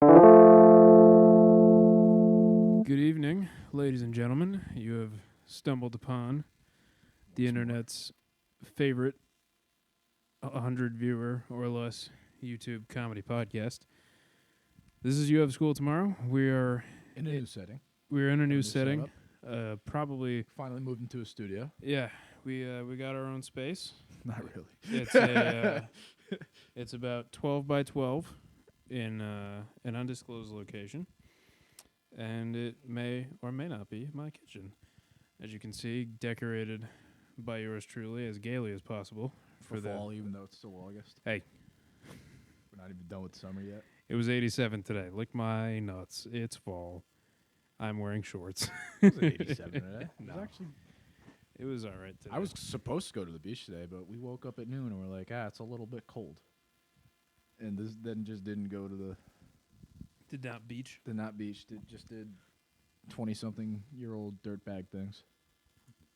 Good evening, ladies and gentlemen. You have stumbled upon the internet's favorite 100 viewer or less YouTube comedy podcast. This is You Have School Tomorrow. We are in a new setting. We're in a new setting. Probably finally moved into a studio. Yeah, we got our own space. Not really. It's a it's about 12 by 12 in an undisclosed location. And it may or may not be my kitchen. As you can see, decorated by yours truly as gaily as possible. For fall, even though it's still August. Hey. We're not even done with summer yet. It was 87 today. Lick my nuts. It's fall. I'm wearing shorts. It was 87 today. No. It was all right today. I was supposed to go to the beach today, but we woke up at noon and we're like, it's a little bit cold. And this then just didn't go to the... Did not beach. Just did 20-something-year-old dirtbag things.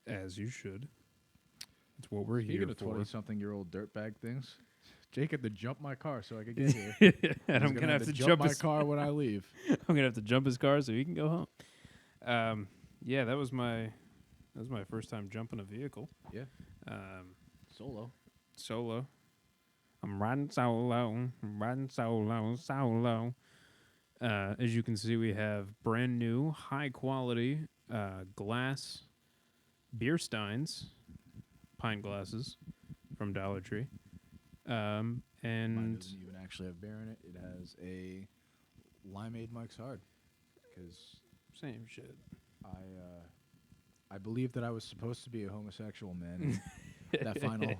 As you should. It's what we're Speaking here of for. 20-something-year-old dirtbag things, Jake had to jump my car so I could get here. And I'm gonna have to jump my car when I leave. I'm gonna have to jump his car so he can go home. Yeah, that was my first time jumping a vehicle. Yeah. Solo. I'm riding solo. As you can see, we have brand new, high quality glass beer steins, pint glasses from Dollar Tree. Mine And doesn't even actually have beer in it. It has a limeade Mike's Hard. Because same shit. I believe that I was supposed to be a homosexual man. That final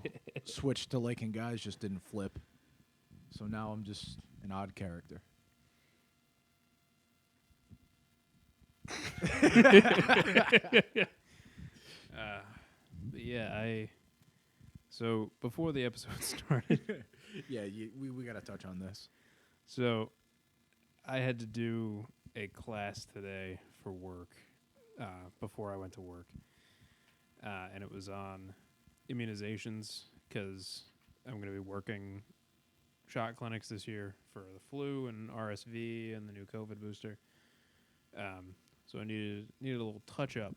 switch to liking guys just didn't flip. So now I'm just an odd character. So before the episode started, we got to touch on this. so I had to do a class today for work before I went to work, and it was on immunizations because I'm going to be working shot clinics this year for the flu and RSV and the new COVID booster. So I needed a little touch up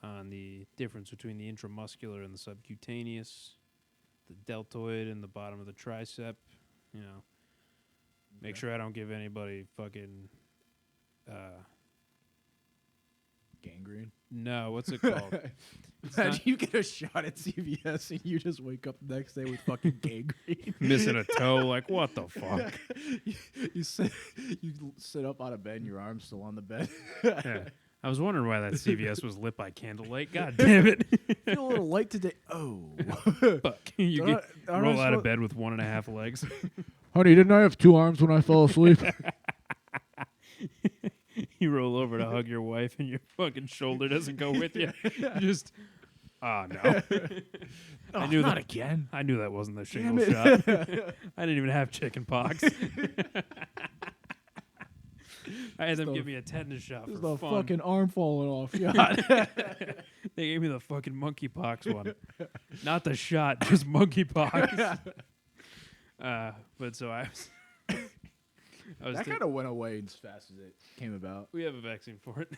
on the difference between the intramuscular and the subcutaneous, the deltoid and the bottom of the tricep. Make sure I don't give anybody fucking Gangrene. no, what's it called? Imagine you get a shot at CVS and you just wake up the next day with fucking gangrene. Missing a toe, like what the fuck? You sit up on a bed and your arm's still on the bed. Yeah. I was wondering why that CVS was lit by candlelight. God damn it. Feel a little light today. Oh. Fuck. You roll out of bed with 1.5 legs. Honey, didn't I have 2 arms when I fell asleep? You roll over to hug your wife and your fucking shoulder doesn't go with you. Just, no. I knew that again. I knew that wasn't the shingle shot. I didn't even have chicken pox. I had them give me a tetanus shot for the fun. Fucking arm falling off. God. They gave me the fucking monkeypox one. Not the shot, just monkeypox. But so I was that kind of went away as fast as it came about. We have a vaccine for it.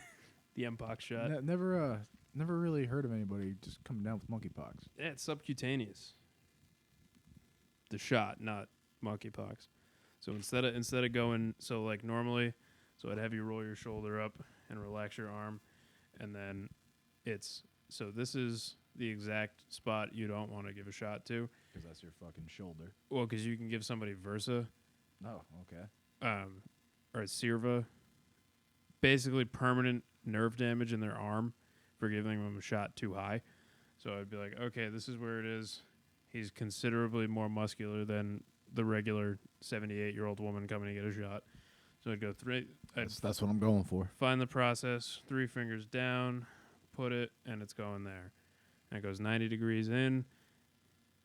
The Mpox shot. Never really heard of anybody just coming down with monkeypox. Yeah, it's subcutaneous. The shot, not monkeypox. So instead of going normally, so I'd have you roll your shoulder up and relax your arm, and then this is the exact spot you don't want to give a shot to. Because that's your fucking shoulder. Well, because you can give somebody Versa. Oh, okay. Or Sirva. Basically permanent nerve damage in their arm for giving them a shot too high. So I'd be like, okay, this is where it is. He's considerably more muscular than the regular 78-year-old woman coming to get a shot. So I'd go that's what I'm going for. Find the process, 3 fingers down, put it, and it's going there. And it goes 90 degrees in.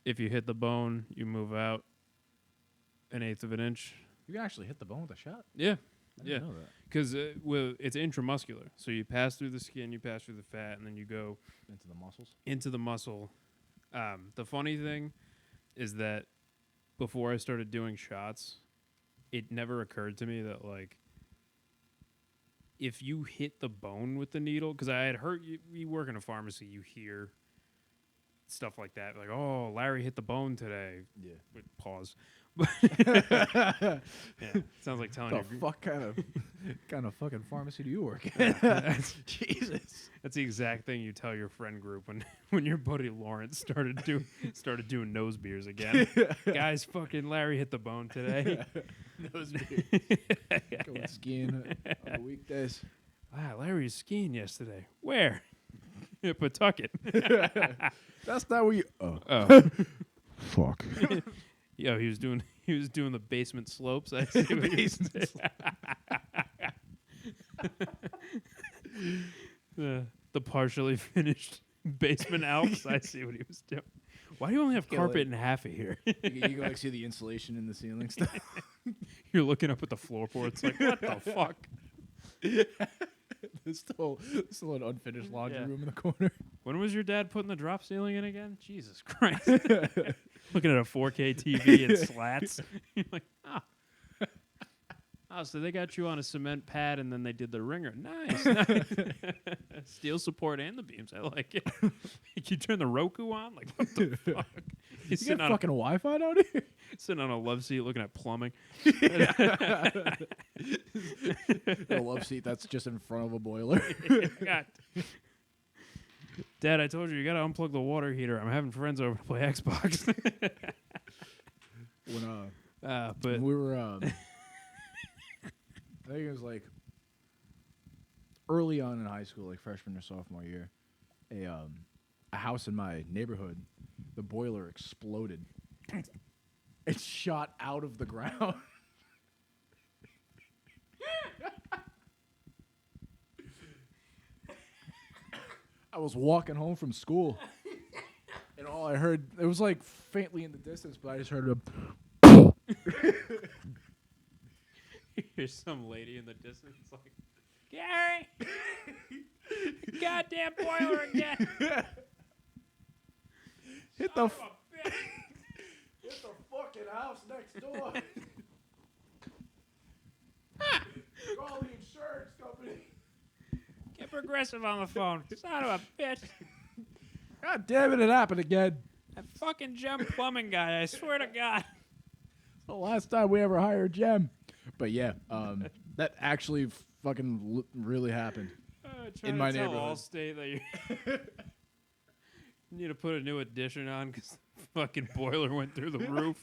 If you hit the bone, you move out 1/8 of an inch. You can actually hit the bone with a shot? Yeah. I didn't know that. Because it's intramuscular. So you pass through the skin, you pass through the fat, and then you go into the muscles. Into the muscle. The funny thing is that before I started doing shots, it never occurred to me that, like, if you hit the bone with the needle, because I had heard you work in a pharmacy, you hear stuff like that, like, oh, Larry hit the bone today. Yeah. With pause. Yeah, sounds like telling The your fuck kind of fucking pharmacy do you work at? Jesus. That's the exact thing you tell your friend group when your buddy Lawrence started doing nose beers again. Guys, fucking Larry hit the bone today. Nose beers. Going skiing on the weekdays. Ah, Larry was skiing yesterday. Where? Pawtucket. That's not where you. Oh. Fuck. Yo, he was doing the basement slopes. I see what he was doing. The partially finished basement Alps. I see what he was doing. Why do you only have carpet in half of here? You can like see the insulation in the ceiling stuff. You're looking up at the floorboards like, what the fuck? There's still an unfinished laundry room in the corner. When was your dad putting the drop ceiling in again? Jesus Christ. Looking at a 4K TV and slats. You're like, oh, so they got you on a cement pad and then they did the ringer. Nice. Steel support and the beams. I like it. You turn the Roku on? Like, what the fuck? He's You got fucking Wi-Fi down here? sitting on a love seat looking at plumbing. A love seat that's just in front of a boiler. God. Dad, I told you got to unplug the water heater. I'm having friends over to play Xbox. When we were, I think it was like early on in high school, like freshman or sophomore year, a house in my neighborhood, the boiler exploded. It shot out of the ground. I was walking home from school, and all I heard, it was like faintly in the distance, but I just heard a... Here's some lady in the distance like, Gary! Goddamn boiler again! Hit the fucking house next door. Call the insurance company. Get Progressive on the phone. Son of a bitch. God damn it happened again. That fucking Gem plumbing guy, I swear to God. It's the last time we ever hired Jem. But yeah, that actually fucking really happened. In my neighborhood. Allstate that you need to put a new addition on because the fucking boiler went through the roof.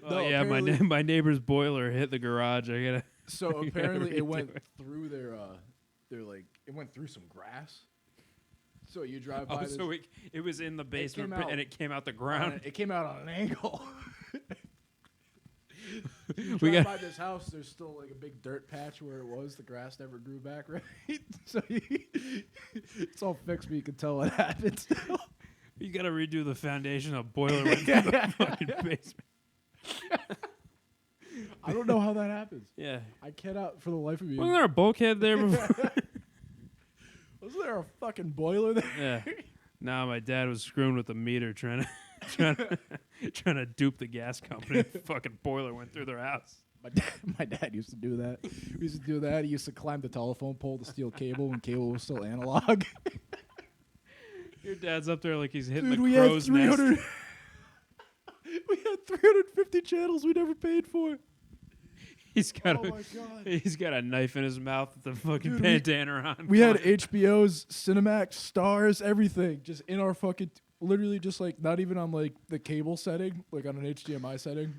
No, yeah, my neighbor's boiler hit the garage. I gotta. So apparently it went through their like it went through some grass. So you drive by. Oh, so it was in the basement and it came out the ground. It came out on an angle. You We drive got- by this house, there's still like a big dirt patch where it was. The grass never grew back right. So it's all fixed, but you can tell what happened still. You gotta redo the foundation. A boiler went through the fucking basement. I don't know how that happens. Yeah. I cannot for the life of me. Wasn't there a bulkhead there before? Wasn't there a fucking boiler there? Yeah. Nah, my dad was screwing with the meter trying to dupe the gas company. Fucking boiler went through their house. My dad used to do that. We used to do that. He used to climb the telephone pole to steal cable when cable was still analog. Your dad's up there like he's hitting Dude, the we had crow's nest. We had 350 channels we never paid for. He's got Oh my god. he's got a knife in his mouth with the fucking Dude, bandana on. We had HBO's, Cinemax, Stars, everything just in our fucking, literally just like not even on like the cable setting, like on an HDMI setting.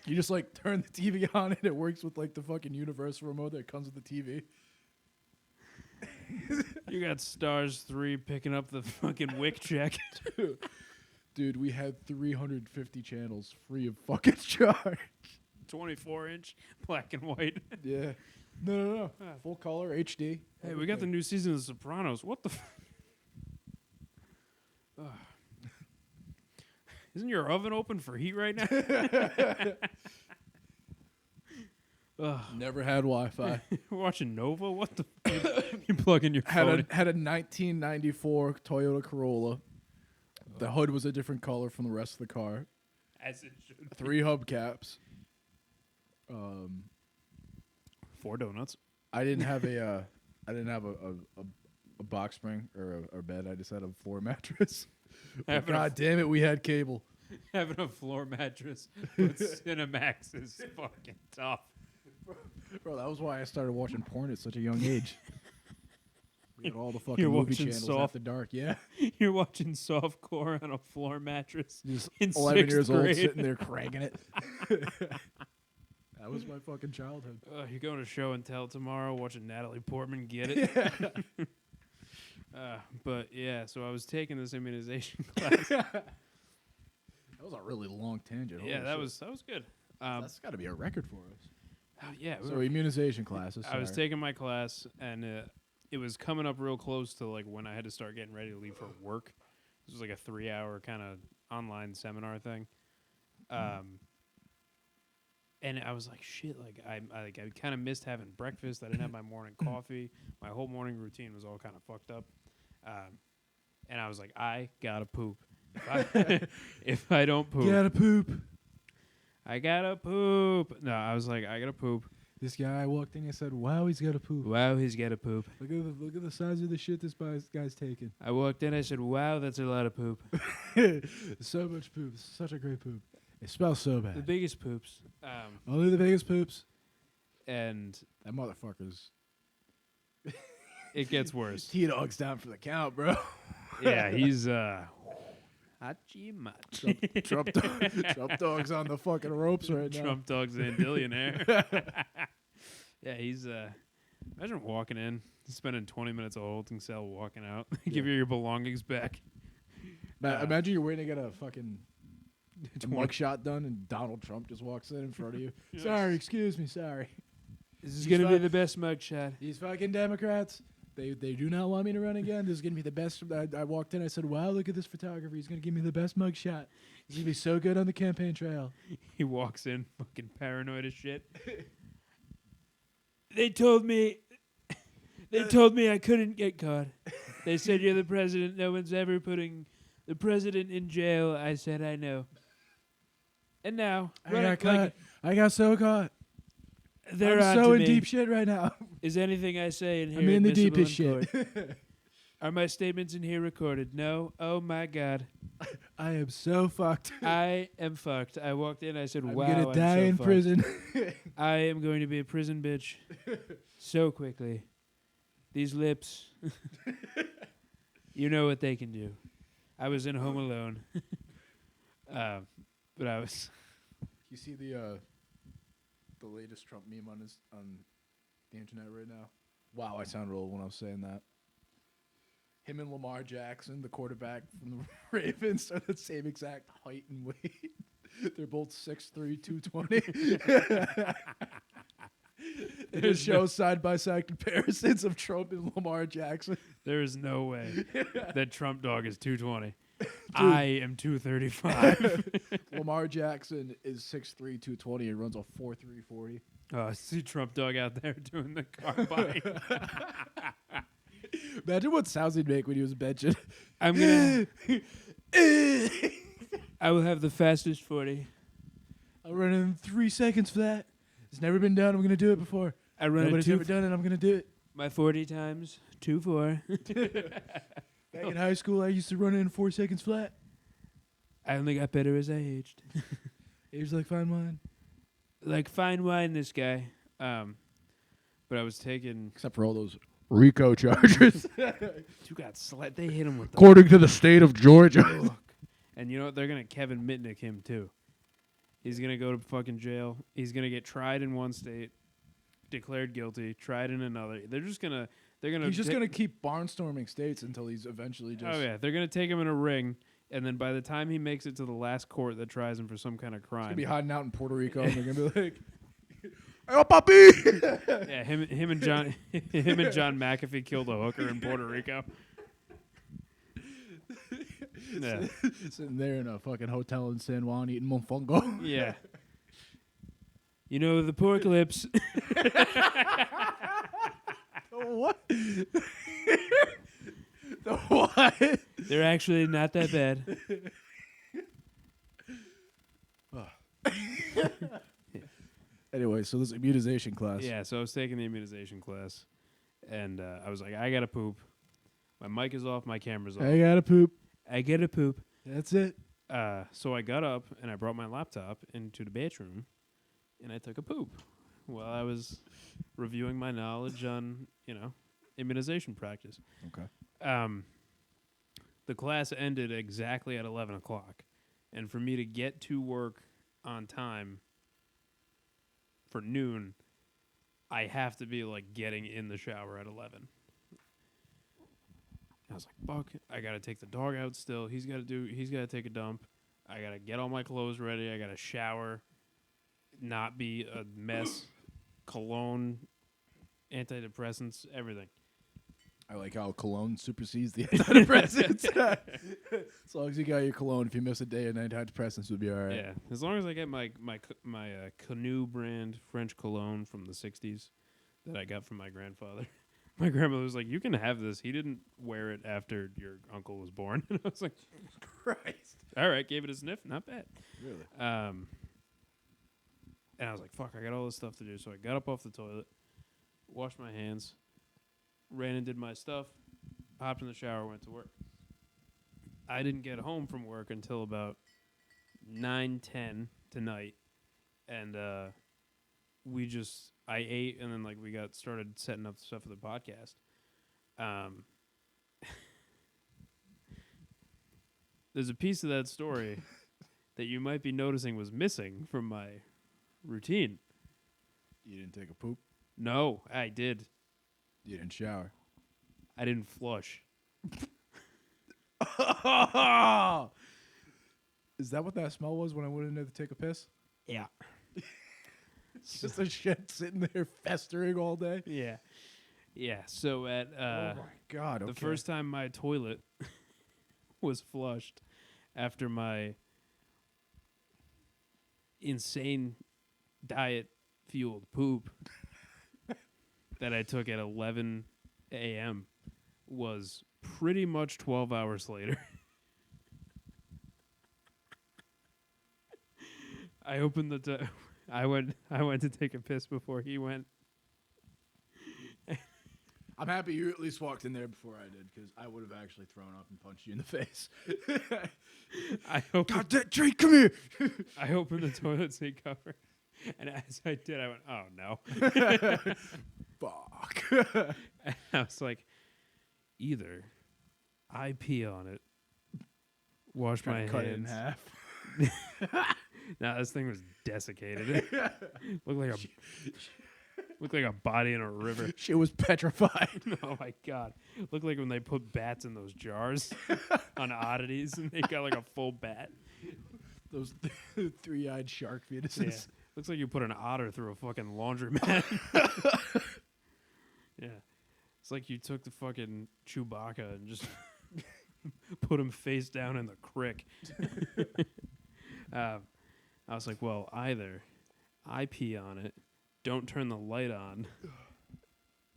You just like turn the TV on and it works with like the fucking universal remote that comes with the TV. You got Stars 3 picking up the fucking WIC check. Dude, we had 350 channels free of fucking charge. 24-inch, black and white. Yeah. No. Full color, HD. Hey, we got the new season of The Sopranos. What the Isn't your oven open for heat right now? Never had Wi-Fi. We're watching Nova? What the You plug in your phone. Had a 1994 Toyota Corolla. The hood was a different color from the rest of the car. As it should. 3 hubcaps. 4 donuts. I didn't have a box spring or a bed. I just had a floor mattress. But God damn it, we had cable. Having a floor mattress with Cinemax is fucking tough. Bro, that was why I started watching porn at such a young age. We had all the fucking You're movie watching channels soft- after dark. Yeah. You're watching softcore on a floor mattress. Just in 11 years 6th old grade. sitting there cranking it. That was my fucking childhood. You're going to show and tell tomorrow watching Natalie Portman get it. But yeah, so I was taking this immunization class. That was a really long tangent. Yeah, Holy that shit. was good. That's got to be a record for us. Yeah. So immunization classes. I was sorry. taking my class, and it was coming up real close to like when I had to start getting ready to leave for work. This was like a 3-hour kind of online seminar thing. And I was like, shit, like I kind of missed having breakfast. I didn't have my morning coffee. My whole morning routine was all kind of fucked up. And I was like, I gotta poop. If I don't poop, Gotta poop. I gotta poop. No, I was like, I gotta poop. This guy walked in and said, "Wow, he's gotta poop. Wow, he's gotta poop. Look at the size of the shit this guy's taking. I walked in, I said, wow, that's a lot of poop. So much poop. Such a great poop. It smells so The bad. biggest poops. Only the biggest poops. And That motherfucker's it gets worse. T-Dog's down for the count, bro. Yeah, he's hachi machi. Trump Dog's on the fucking ropes right now. Trump Dog's a billionaire. Yeah, he's imagine walking in, spending 20 minutes at a holding cell, walking out, give you your belongings back. Imagine you're waiting to get a fucking mugshot done and Donald Trump just walks in front of you. Yes. Sorry, excuse me, sorry. This is gonna be the best mugshot. These fucking Democrats, they do not want me to run again. This is gonna be the best. I walked in, I said, wow, look at this photographer. He's gonna give me the best mugshot. He's gonna be so good on the campaign trail. He walks in, fucking paranoid as shit. They told me I couldn't get caught. They said you're the president. No one's ever putting the president in jail. I said I know. And now I got caught. I got so caught. They're I'm on so to in me. deep shit right now. Is anything I say in here I'm in the admissible deepest in shit. court? Are my statements in here recorded? No. Oh my God. I am so fucked. I am fucked. I walked in. I said, I'm "Wow, gonna die so in fucked. prison." I am going to be a prison bitch so quickly. These lips, you know what they can do. I was in Home Alone, but I was. You see the latest Trump meme on the internet right now? Wow, I sound old when I was saying that. Him and Lamar Jackson, the quarterback from the Ravens, are the same exact height and weight. They're both 6'3", 220. They just show side-by-side comparisons of Trump and Lamar Jackson. There is no way that Trump dog is 220. I am 235. Lamar Jackson is 6'3", 220 and runs a 4.3 40. I see Trump dog out there doing the carbine. Imagine what sounds he'd make when he was benching. I'm gonna. I will have the fastest 40. I'll run in 3 seconds for that. It's never been done. I'm going to do it before. I run Nobody's it ever done it. I'm going to do it. my 40 times 2-4. Back in high school, I used to run in 4 seconds flat. I only got better as I aged. Aged like fine wine. Like fine wine, this guy. But I was taking. Except for all those RICO charges. You got They hit him with the According to the state of Georgia. book. And you know what? They're gonna Kevin Mitnick him too. He's gonna go to fucking jail. He's gonna get tried in one state, declared guilty, tried in another. They're just gonna. He's just going to keep barnstorming states until he's eventually just... Oh yeah, they're gonna take him in a ring, and then by the time he makes it to the last court that tries him for some kind of He's going crime, to be hiding out in Puerto Rico and they're going to be like... Oh, papi! yeah, him and John McAfee killed a hooker in Puerto Rico. Yeah. Sitting there in a fucking hotel in San Juan eating mofongo. Yeah. You know, the pork lips. What? The what? They're actually not that bad. Anyway, so this immunization class. Yeah, so I was taking the immunization class, and I was like, I gotta poop. My mic is off, my camera's off. I gotta poop. I gotta poop. That's it. So I got up, and I brought my laptop into the bathroom, and I took a poop while I was reviewing my knowledge on, immunization practice. Okay. The class ended exactly at 11 o'clock, and for me to get to work on time for noon, I have to be like getting in the shower at 11. I was like, fuck, I gotta take the dog out still. He's gotta take a dump. I gotta get all my clothes ready. I gotta shower, not be a mess, cologne, antidepressants, everything. I like how cologne supersedes the antidepressants. As long as you got your cologne, if you miss a day, and antidepressants would be all right. Yeah, as long as I get my Canoe brand French cologne from the 60s that I got from my grandfather. My grandmother was like, you can have this. He didn't wear it after your uncle was born. And I was like, Christ. All right, gave it a sniff. Not bad. Really? And I was like, fuck, I got all this stuff to do. So I got up off the toilet, washed my hands, ran and did my stuff, hopped in the shower, went to work. I didn't get home from work until about 9:10 tonight. And I ate, and then we got started setting up stuff for the podcast. There's a piece of that story that you might be noticing was missing from my routine. You didn't take a poop? No, I did. You didn't shower? I didn't flush. Is that what that smell was when I went in there to take a piss? Yeah. Just a shit sitting there festering all day? Yeah. Yeah, so at oh my God, okay. the first time my toilet was flushed after my insane diet-fueled poop that I took at 11 a.m. was pretty much 12 hours later. I opened the I went to take a piss before he went. I'm happy you at least walked in there before I did, because I would have actually thrown up and punched you in the face. God, that tree, come here! I opened the toilet seat cover, and as I did, I went, oh, no. Fuck. And I was like, either I pee on it, wash my hands. Cut it in half. Nah, this thing was desiccated. Looked like a body in a river. Shit was petrified. Oh my God. Looked like when they put bats in those jars on oddities and they got like a full bat. Those three-eyed shark fetuses. Yeah. Looks like you put an otter through a fucking laundromat. Yeah. It's like you took the fucking Chewbacca and just put him face down in the crick. I was like, well, either I pee on it, don't turn the light on,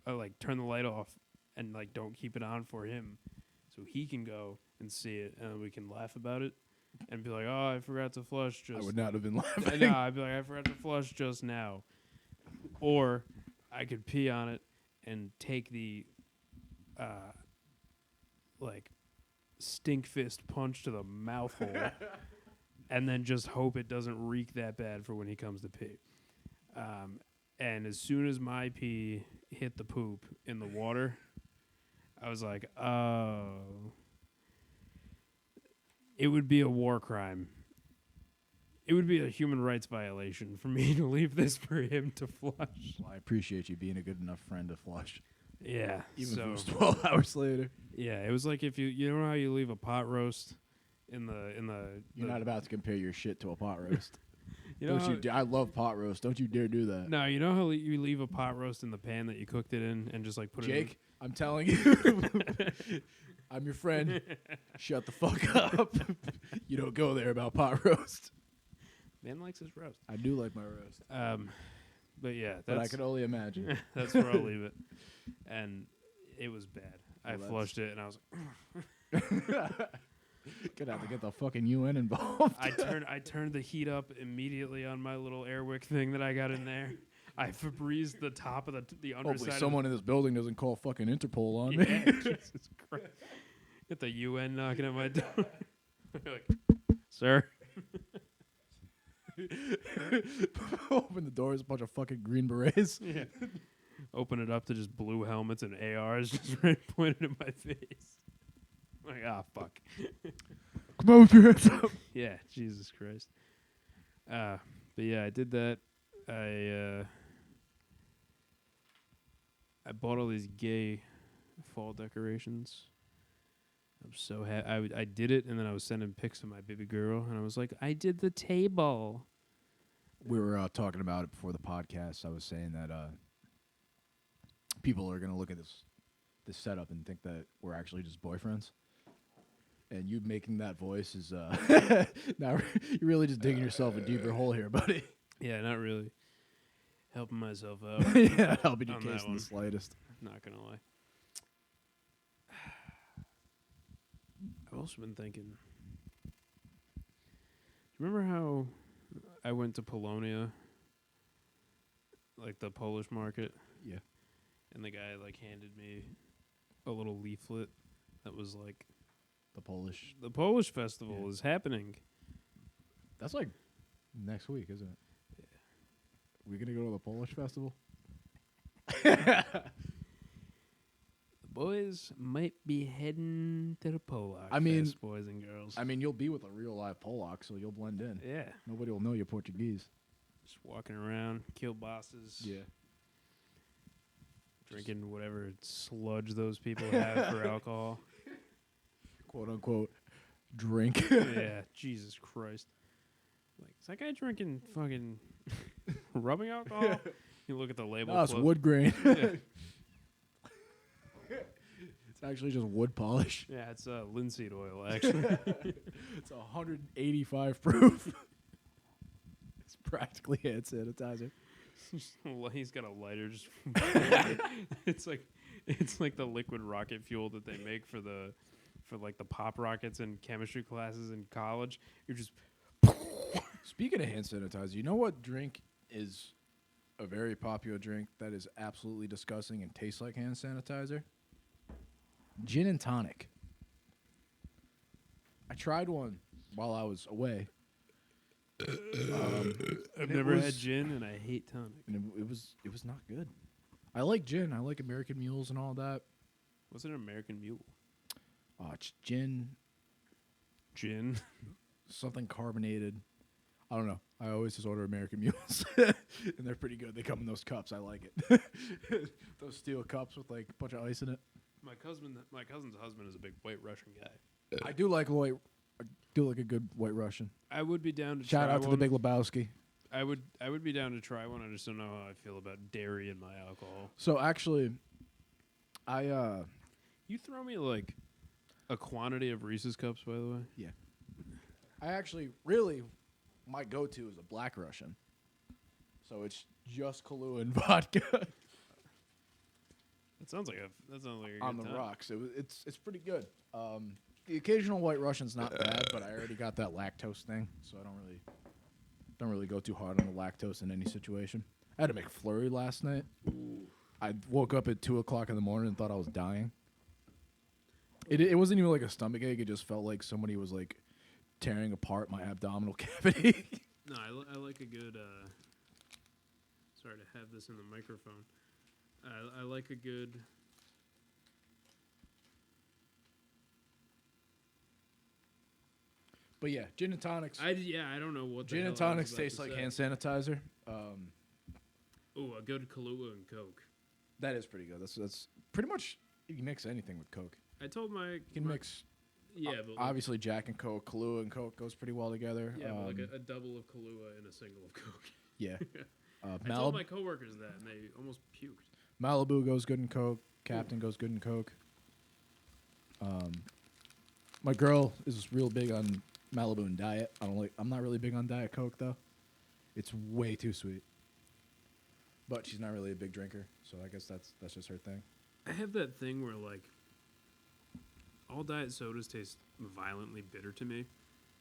or turn the light off and don't keep it on for him so he can go and see it and we can laugh about it and be like, oh, I forgot to flush just... I would not have been laughing. No, I'd be like, I forgot to flush just now. Or I could pee on it and take the stink fist punch to the mouth hole and then just hope it doesn't reek that bad for when he comes to pee. And as soon as my pee hit the poop in the water, I was like, oh, it would be a war crime. It would be a human rights violation for me to leave this for him to flush. Well, I appreciate you being a good enough friend to flush. Yeah. Even if it was 12 hours later. Yeah, it was like if you know how you leave a pot roast in the You're not about to compare your shit to a pot roast. You know I love pot roast. Don't you dare do that. No, you know how you leave a pot roast in the pan that you cooked it in and just put Jake, it in? I'm telling you. I'm your friend. Shut the fuck up. You don't go there about pot roast. Man likes his roast. I do like my roast. But yeah, but I can only imagine. That's where I'll leave it. And it was bad. I flushed it and I was like, Gonna have to get the fucking UN involved. I turned the heat up immediately on my little Airwick thing that I got in there. I Febrezed the top of the underside. Hopefully someone in this building doesn't call fucking Interpol on Yeah, me. Jesus Christ. Get the UN knocking at my door. You're like, sir. Open the doors, a bunch of fucking green berets. Yeah. Open it up to just blue helmets and ARs just right pointed at my face. Like, fuck. Come on with your hands up. Yeah, Jesus Christ. But yeah, I did that. I bought all these gay fall decorations. I'm so happy. I did it, and then I was sending pics to my baby girl, and I was like, I did the table. We were talking about it before the podcast. I was saying that people are going to look at this setup and think that we're actually just boyfriends. And you making that voice is now you're really just digging yourself a deeper hole here, buddy. Yeah, not really. Helping myself out. Yeah, helping your on case that in one. the slightest. Not gonna lie. I've also been thinking. Remember how I went to Polonia, like the Polish market? Yeah. And the guy like handed me a little leaflet that was like, The Polish festival is happening. That's like next week, isn't it? Yeah. We're gonna go to the Polish festival. The boys might be heading to the Polak. I mean, fest, boys and girls. I mean, you'll be with a real live Polak, so you'll blend in. Yeah, Nobody will know you're Portuguese. just walking around, kill bosses. Yeah. Drinking whatever sludge those people have for alcohol. Quote unquote drink. Yeah, Jesus Christ. Like, is that guy drinking fucking rubbing alcohol? You look at the label. No, it's close. wood grain. Yeah. It's actually just wood polish. Yeah, it's linseed oil, actually. It's 185 proof. It's practically hand sanitizer. He's got a lighter. Just it's like the liquid rocket fuel that they make for like the pop rockets in chemistry classes in college. You're just. Speaking of hand sanitizer, you know what drink is a very popular drink that is absolutely disgusting and tastes like hand sanitizer? Gin and tonic. I tried one while I was away. I've never had gin, and I hate tonic. And it was not good. I like gin. I like American mules and all that. What's an American mule? It's gin, Gin. something carbonated. I don't know. I always just order American mules, and they're pretty good. They come in those cups. I like it. Those steel cups with like a bunch of ice in it. My cousin's husband is a big White Russian guy. I do like a good White Russian. I would be down to Shout try out to one. the Big Lebowski. I would be down to try one. I just don't know how I feel about dairy in my alcohol. So actually, You throw me like a quantity of Reese's cups, by the way. I actually really my go-to is a Black Russian. So it's just Kahlua and vodka That sounds like a good on the time. rocks. It's pretty good. The occasional White Russian's not bad, but I already got that lactose thing, so I don't really go too hard on the lactose in any situation. I had to make McFlurry last night. Ooh. I woke up at 2:00 in the morning and thought I was dying. It wasn't even like a stomach ache. It just felt like somebody was like tearing apart my abdominal cavity. No, I like a good. Sorry to have this in the microphone. I like a good. But yeah, gin and tonics. I don't know what. Gin and tonics taste like hand sanitizer. Oh, a good Kahlua and Coke. That is pretty good. That's pretty much you can mix anything with Coke. I told my. You can mix. Yeah, but like, Obviously, Jack and Coke, Kahlua and Coke goes pretty well together. yeah, but like a double of Kahlua and a single of Coke. Yeah. I told my coworkers that, and they almost puked. Malibu goes good in Coke. Captain goes good in Coke. My girl is real big on Malibu and Diet. I'm not really big on Diet Coke though. It's way too sweet. But she's not really a big drinker, so I guess that's just her thing. I have that thing where like all diet sodas taste violently bitter to me.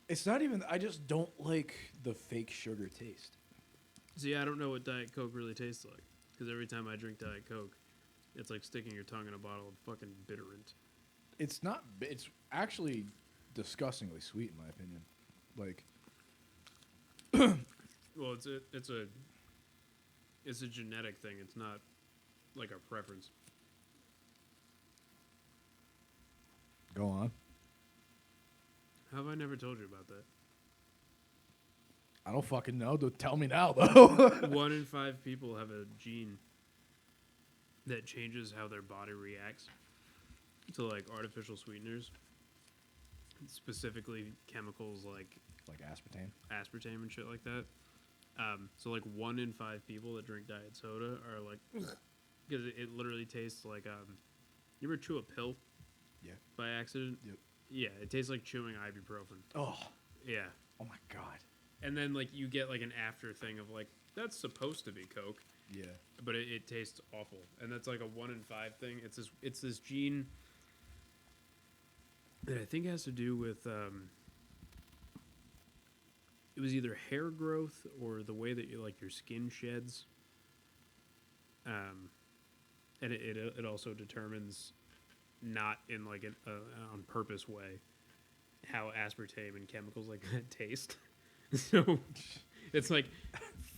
It's not even. I just don't like the fake sugar taste. See, I don't know what Diet Coke really tastes like because every time I drink Diet Coke, it's like sticking your tongue in a bottle of fucking bitterant. It's not. It's actually disgustingly sweet, in my opinion. Like, Well, it's a genetic thing. It's not like a preference. go on. How have I never told you about that? I don't fucking know. Don't tell me now, though. 1 in 5 people have a gene that changes how their body reacts to like artificial sweeteners, specifically chemicals like aspartame. and shit like that. So like 1 in 5 people that drink diet soda are like, because it literally tastes like you ever chew a pill? Yeah. By accident? Yep. Yeah, it tastes like chewing ibuprofen. Oh. Yeah. Oh my god. And then like you get like an after thing of like that's supposed to be Coke. Yeah. But it tastes awful, and that's like a 1 in 5 thing. It's this gene that I think has to do with it was either hair growth or the way that your skin sheds. And it also determines, not in like an on purpose way, how aspartame and chemicals like that taste. So it's like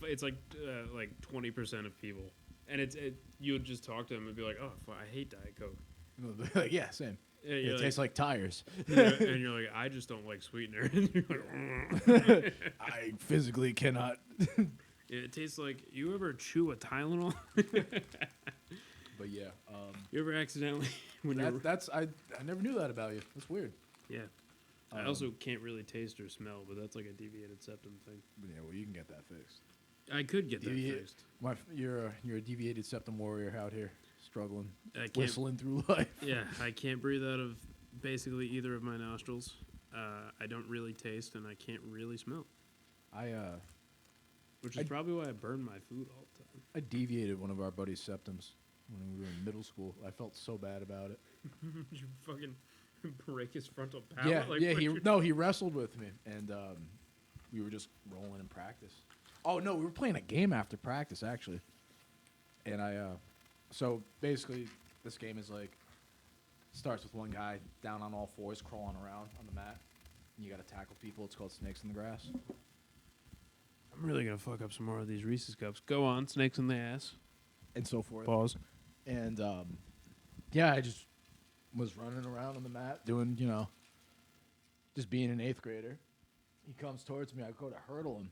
20% of people, and you would just talk to them and be like, oh, I hate Diet Coke. Like, yeah, same. Yeah, It tastes like tires. and you're like, I just don't like sweetener. And you're like, I physically cannot. It tastes like, you ever chew a Tylenol? But yeah, You ever accidentally I never knew that about you. That's weird. Yeah. I also can't really taste or smell, but that's like a deviated septum thing. But yeah, well, you can get that fixed. I could get that fixed. You're a deviated septum warrior out here, struggling, Whistling through life. Yeah, I can't breathe out of basically either of my nostrils. I don't really taste, and I can't really smell. Which is probably why I burn my food all the time. I deviated one of our buddies' septums when we were in middle school. I felt so bad about it. You fucking break his frontal palate? Yeah, he wrestled with me, and we were just rolling in practice. Oh, no, we were playing a game after practice, actually. And so basically, this game is like, starts with one guy down on all fours crawling around on the mat. And you got to tackle people. It's called Snakes in the Grass. I'm really going to fuck up some more of these Reese's Cups. Go on, snakes in the ass. And so forth. Pause. And, I just was running around on the mat doing, just being an 8th grader. He comes towards me. I go to hurdle him.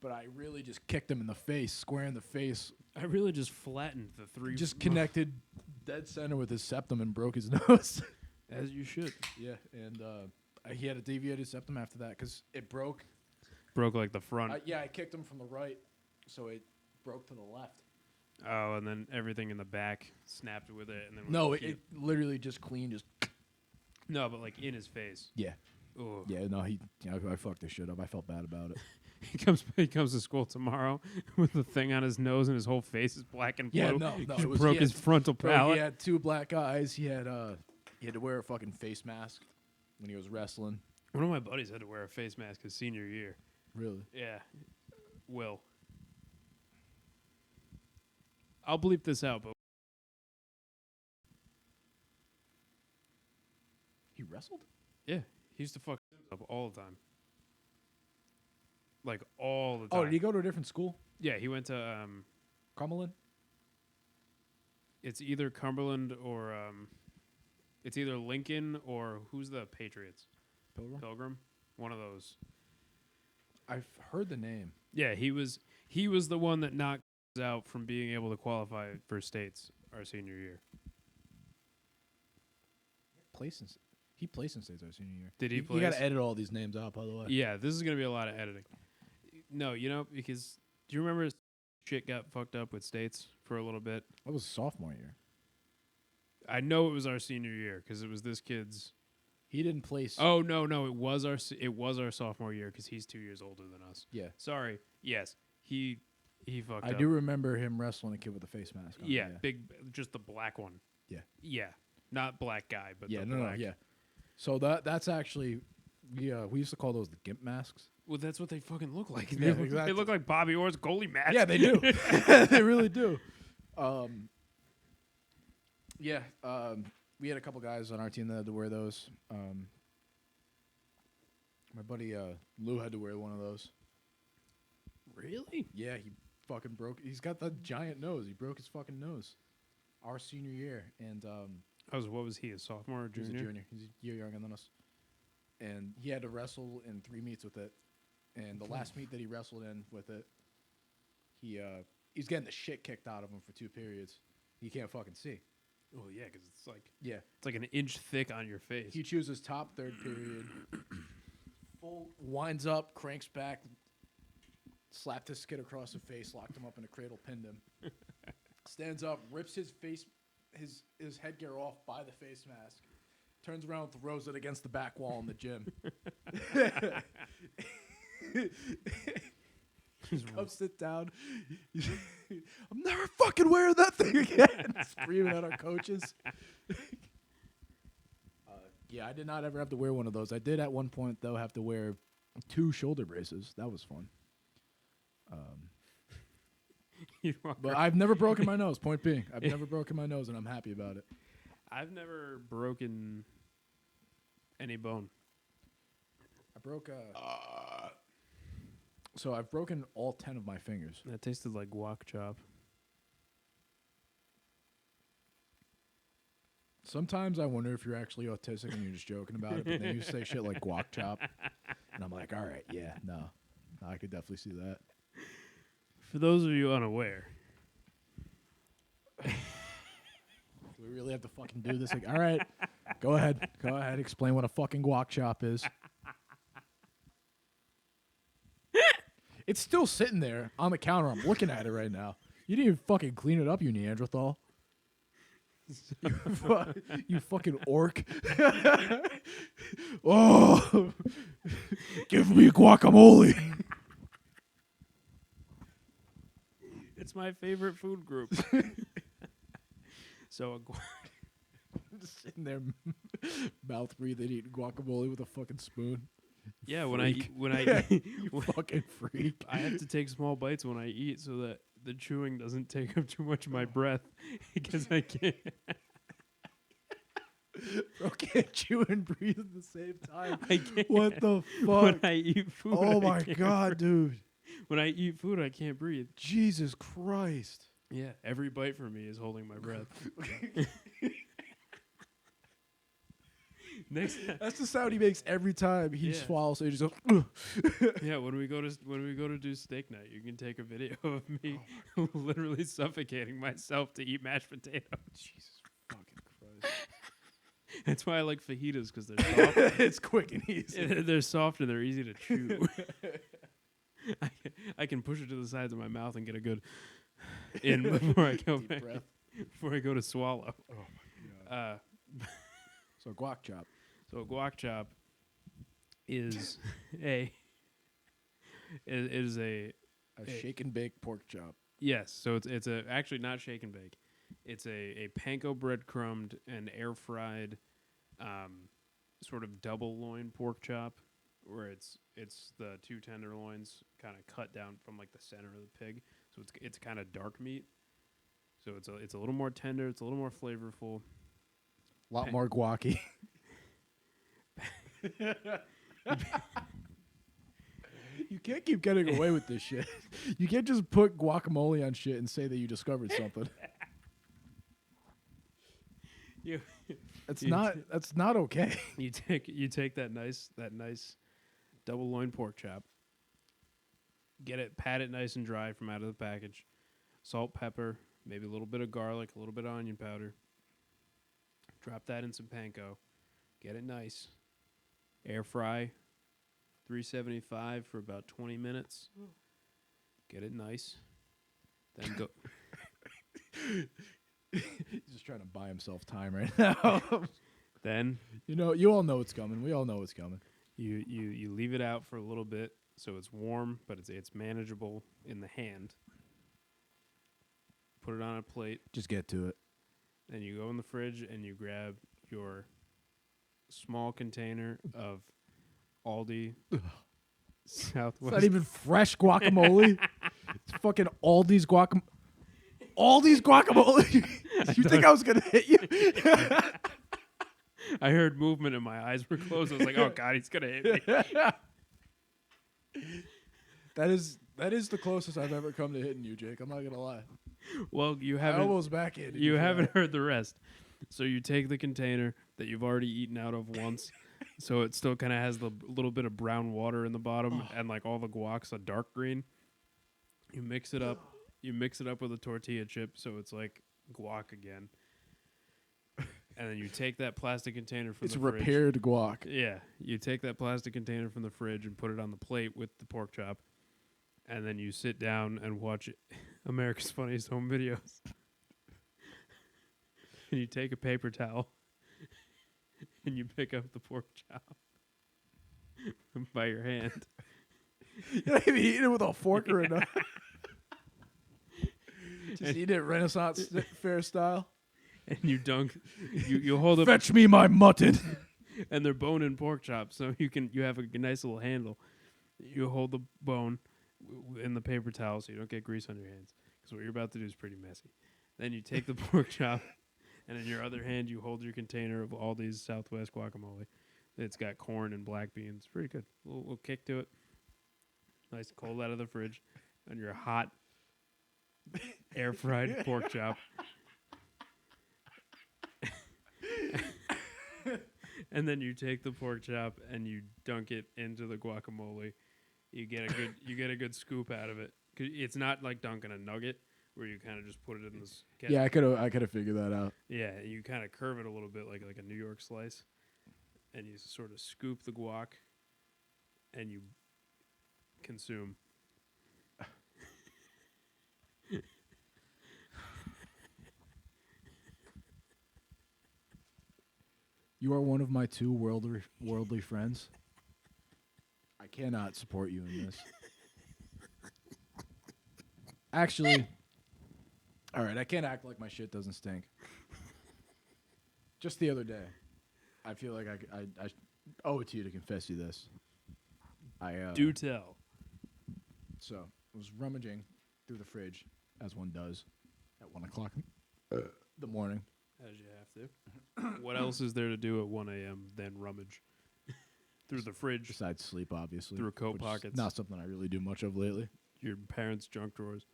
But I really just kicked him in the face, square in the face. I really just flattened the three. Just connected dead center with his septum and broke his nose. As you should. Yeah, and he had a deviated septum after that because it broke. Broke like the front. I kicked him from the right, so it broke to the left. Oh, and then everything in the back snapped with it. And then No, it literally just clean, just. No, but like in his face. Yeah. Ugh. Yeah, no, I fucked this shit up. I felt bad about it. He comes to school tomorrow with the thing on his nose and his whole face is black and blue. Yeah, no, He broke his frontal palate. He had 2 black eyes. He had to wear a fucking face mask when he was wrestling. One of my buddies had to wear a face mask his senior year. Really? Yeah. Will. I'll bleep this out, but He wrestled? yeah, he used to fuck up all the time. Like all the time. Oh, did he go to a different school? Yeah, he went to Cumberland? it's either Cumberland or it's either Lincoln or who's the Patriots? Pilgrim? One of those. I've heard the name. Yeah, he was the one that knocked us out from being able to qualify for states our senior year. He placed in states our senior year. Did he place? You got to edit all these names out, by the way. Yeah, this is going to be a lot of editing. No, because do you remember shit got fucked up with states for a little bit? That was sophomore year. I know it was our senior year because it was this kid's. He didn't place. Oh no, it was our sophomore year because he's 2 years older than us. Yeah. Sorry. Yes, he fucked up. I do remember him wrestling a kid with a face mask on. Yeah, big, just the black one. Yeah. Yeah, not black guy, but yeah, the black. yeah. So that's actually we used to call those the gimp masks. Well, that's what they fucking look like. Yeah, They look, exactly. they look like Bobby Orr's goalie match. Yeah, they do. They really do. We had a couple guys on our team that had to wear those. My buddy Lou had to wear one of those. Really? Yeah, he fucking broke. He's got that giant nose. He broke his fucking nose our senior year, and What was he, a sophomore or he was junior? a junior. He's a year younger than us, and he had to wrestle in 3 meets with it. And the last meet that he wrestled in with it, he's getting the shit kicked out of him for 2 periods. He can't fucking see. Oh yeah, because it's Yeah, like an inch thick on your face. he chooses top third period. Full winds up, cranks back, slapped his skid across the face, locked him up in a cradle, pinned him. Stands up, rips his his headgear off by the face mask, turns around, throws it against the back wall in the gym. Come sit down. I'm never fucking wearing that thing again. Screaming at our coaches. Yeah, I did not ever have to wear one of those. I did at one point, though, have to wear 2 shoulder braces. That was fun. But I've never broken my nose, point being. I've never broken my nose, and I'm happy about it. I've never broken any bone. I broke so I've broken all 10 of my fingers. That tasted like guac chop. Sometimes I wonder if you're actually autistic and you're just joking about it, but then you say shit like guac chop, and I'm like, all right, yeah, no, I could definitely see that. For those of you unaware, Do we really have to fucking do this? Like, all right, go ahead, explain what a fucking guac chop is. It's still sitting there on the counter. I'm looking at it right now. You didn't even fucking clean it up, you Neanderthal. You fucking orc. Oh, give me guacamole. it's my favorite food group. So Just sitting there, mouth breathing, eating guacamole with a fucking spoon. yeah, Freak. when I You fucking freak. I have to take small bites when I eat so that the chewing doesn't take up too much of my breath because I can't. Bro can't chew and breathe at the same time. I can't. What the When fuck? I eat food. Oh I my can't god, dude. When I eat food, I can't breathe. Jesus Christ. Yeah, every bite for me is holding my breath. Next, That's the sound he makes every time he Yeah. swallows. So he just goes, "Ugh." yeah, when we go to do steak night, you can take a video of me literally suffocating myself to eat mashed potatoes. Jesus fucking Christ. That's why I like fajitas because they're soft. It's quick and easy. They're soft and they're easy to chew. I can push it to the sides of my mouth and get a good in before I go Deep back, breath. before I go to swallow. Oh my god. So guac chop. So a guac chop is a is a A Hey. shake and bake pork chop. yes. So it's a actually not shake and bake. It's a panko breadcrumbed and air fried, sort of double loin pork chop, where it's the 2 tenderloins kind of cut down from like the center of the pig. So it's kind of dark meat. So it's a little more tender. It's a little more flavorful. A lot Pan- more guacky. You can't keep getting away with this shit. You can't just put guacamole on shit and say that you discovered something. You That's You not okay. you take that nice double loin pork chop. Pat it nice and dry from out of the package. Salt, pepper, maybe a little bit of garlic, a little bit of onion powder. Drop that in some panko. Get it nice. Air fry 375 for about 20 minutes. Get it nice. Then go He's just trying to buy himself time right now. then You all know it's coming. We all know it's coming. you leave it out for a little bit so it's warm, but it's manageable in the hand. Put it on a plate. Just get to it. Then you go in the fridge and you grab your small container of Aldi It's Southwest. not even fresh guacamole. It's fucking Aldi's guacamole. Aldi's guacamole. You think I was gonna hit you? I heard movement and my eyes were closed. I was like, "Oh God, he's gonna hit me." That is the closest I've ever come to hitting you, Jake. I'm not gonna lie. Well, you I haven't. almost backhanded You for haven't that. heard the rest. So you take the container that you've already eaten out of once, so it still kind of has the little bit of brown water in the bottom, and like all the guac's a dark green. You mix it up. You mix it up with a tortilla chip, so it's like guac again. And then you take that plastic container from It's the fridge. repaired guac. Yeah, you take that plastic container from the fridge and put it on the plate with the pork chop, and then you sit down and watch America's Funniest Home Videos. And you take a paper towel and you pick up the pork chop by your hand. You don't even eat it with a fork or a knife. Just eat it Renaissance fair style. And you dunk, you hold up, Fetch me my mutton. and they're bone-in pork chops, so you have a nice little handle. You hold the bone in the paper towel so you don't get grease on your hands, because what you're about to do is pretty messy. Then you take the pork chop, and in your other hand you hold your container of Aldi's Southwest guacamole. It's got corn and black beans. Pretty good. A little kick to it. Nice and cold out of the fridge, and your hot air-fried pork chop. And then you take the pork chop and you dunk it into the guacamole. You get a good scoop out of it. 'Cause it's not like dunking a nugget where you kind of just put it in this. Yeah, I could have figured that out. Yeah, you kind of curve it a little bit like a New York slice, and you sort of scoop the guac, and you consume. You are one of my two worldly friends. I cannot support you in this. Actually, all right, I can't act like my shit doesn't stink. Just the other day, I feel like I owe it to you to confess you this. Do tell. So I was rummaging through the fridge, as one does, at 1 o'clock in the morning. As you have to. What else is there to do at 1 a.m. than rummage? Through the fridge, Besides sleep, obviously. through coat which is pockets, not something I really do much of lately. your parents' junk drawers.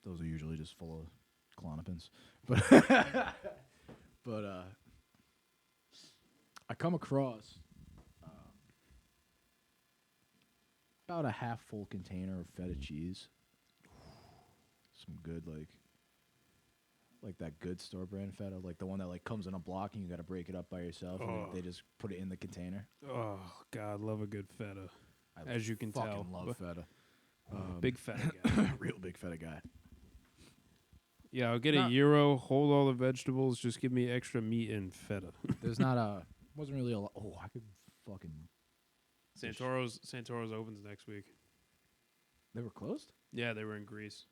Those are usually just full of Klonopins. But I come across about a half full container of feta cheese. Some good like that good store brand feta, like the one that like comes in a block and you got to break it up by yourself. And they just put it in the container. Oh God, love a good feta. I As you can fucking tell, love feta. Big feta guy. Real big feta guy. Yeah, I'll get a gyro. Hold all the vegetables. Just give me extra meat and feta. There's not a wasn't really a lot. Oh, I could fucking. Santoro's opens next week. They were closed? Yeah, they were in Greece,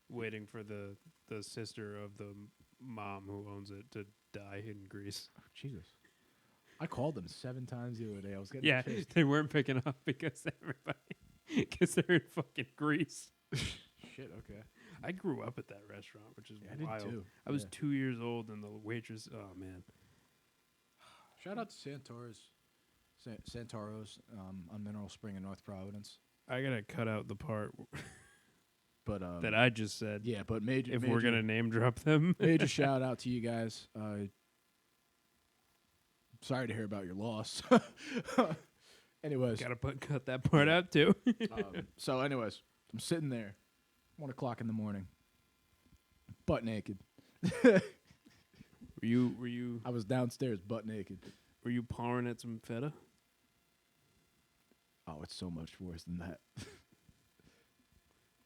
waiting for the sister of the mom who owns it to die in Greece. Oh, Jesus. I called them 7 times the other day. I was getting pissed. They weren't picking up because they're in fucking Greece. Shit, okay. I grew up at that restaurant, which is I wild. did too. I was 2 years old, and the waitress. Oh man. Shout out to Santoros on Mineral Spring in North Providence. I gotta cut out the part But that I just said. yeah, but major. If we're gonna name drop them, major shout out to you guys. Sorry to hear about your loss. Anyways, gotta cut that part out too. so anyways, I'm sitting there, 1 o'clock in the morning, butt naked. Were you? I was downstairs, butt naked. Were you pawing at some feta? Oh, it's so much worse than that.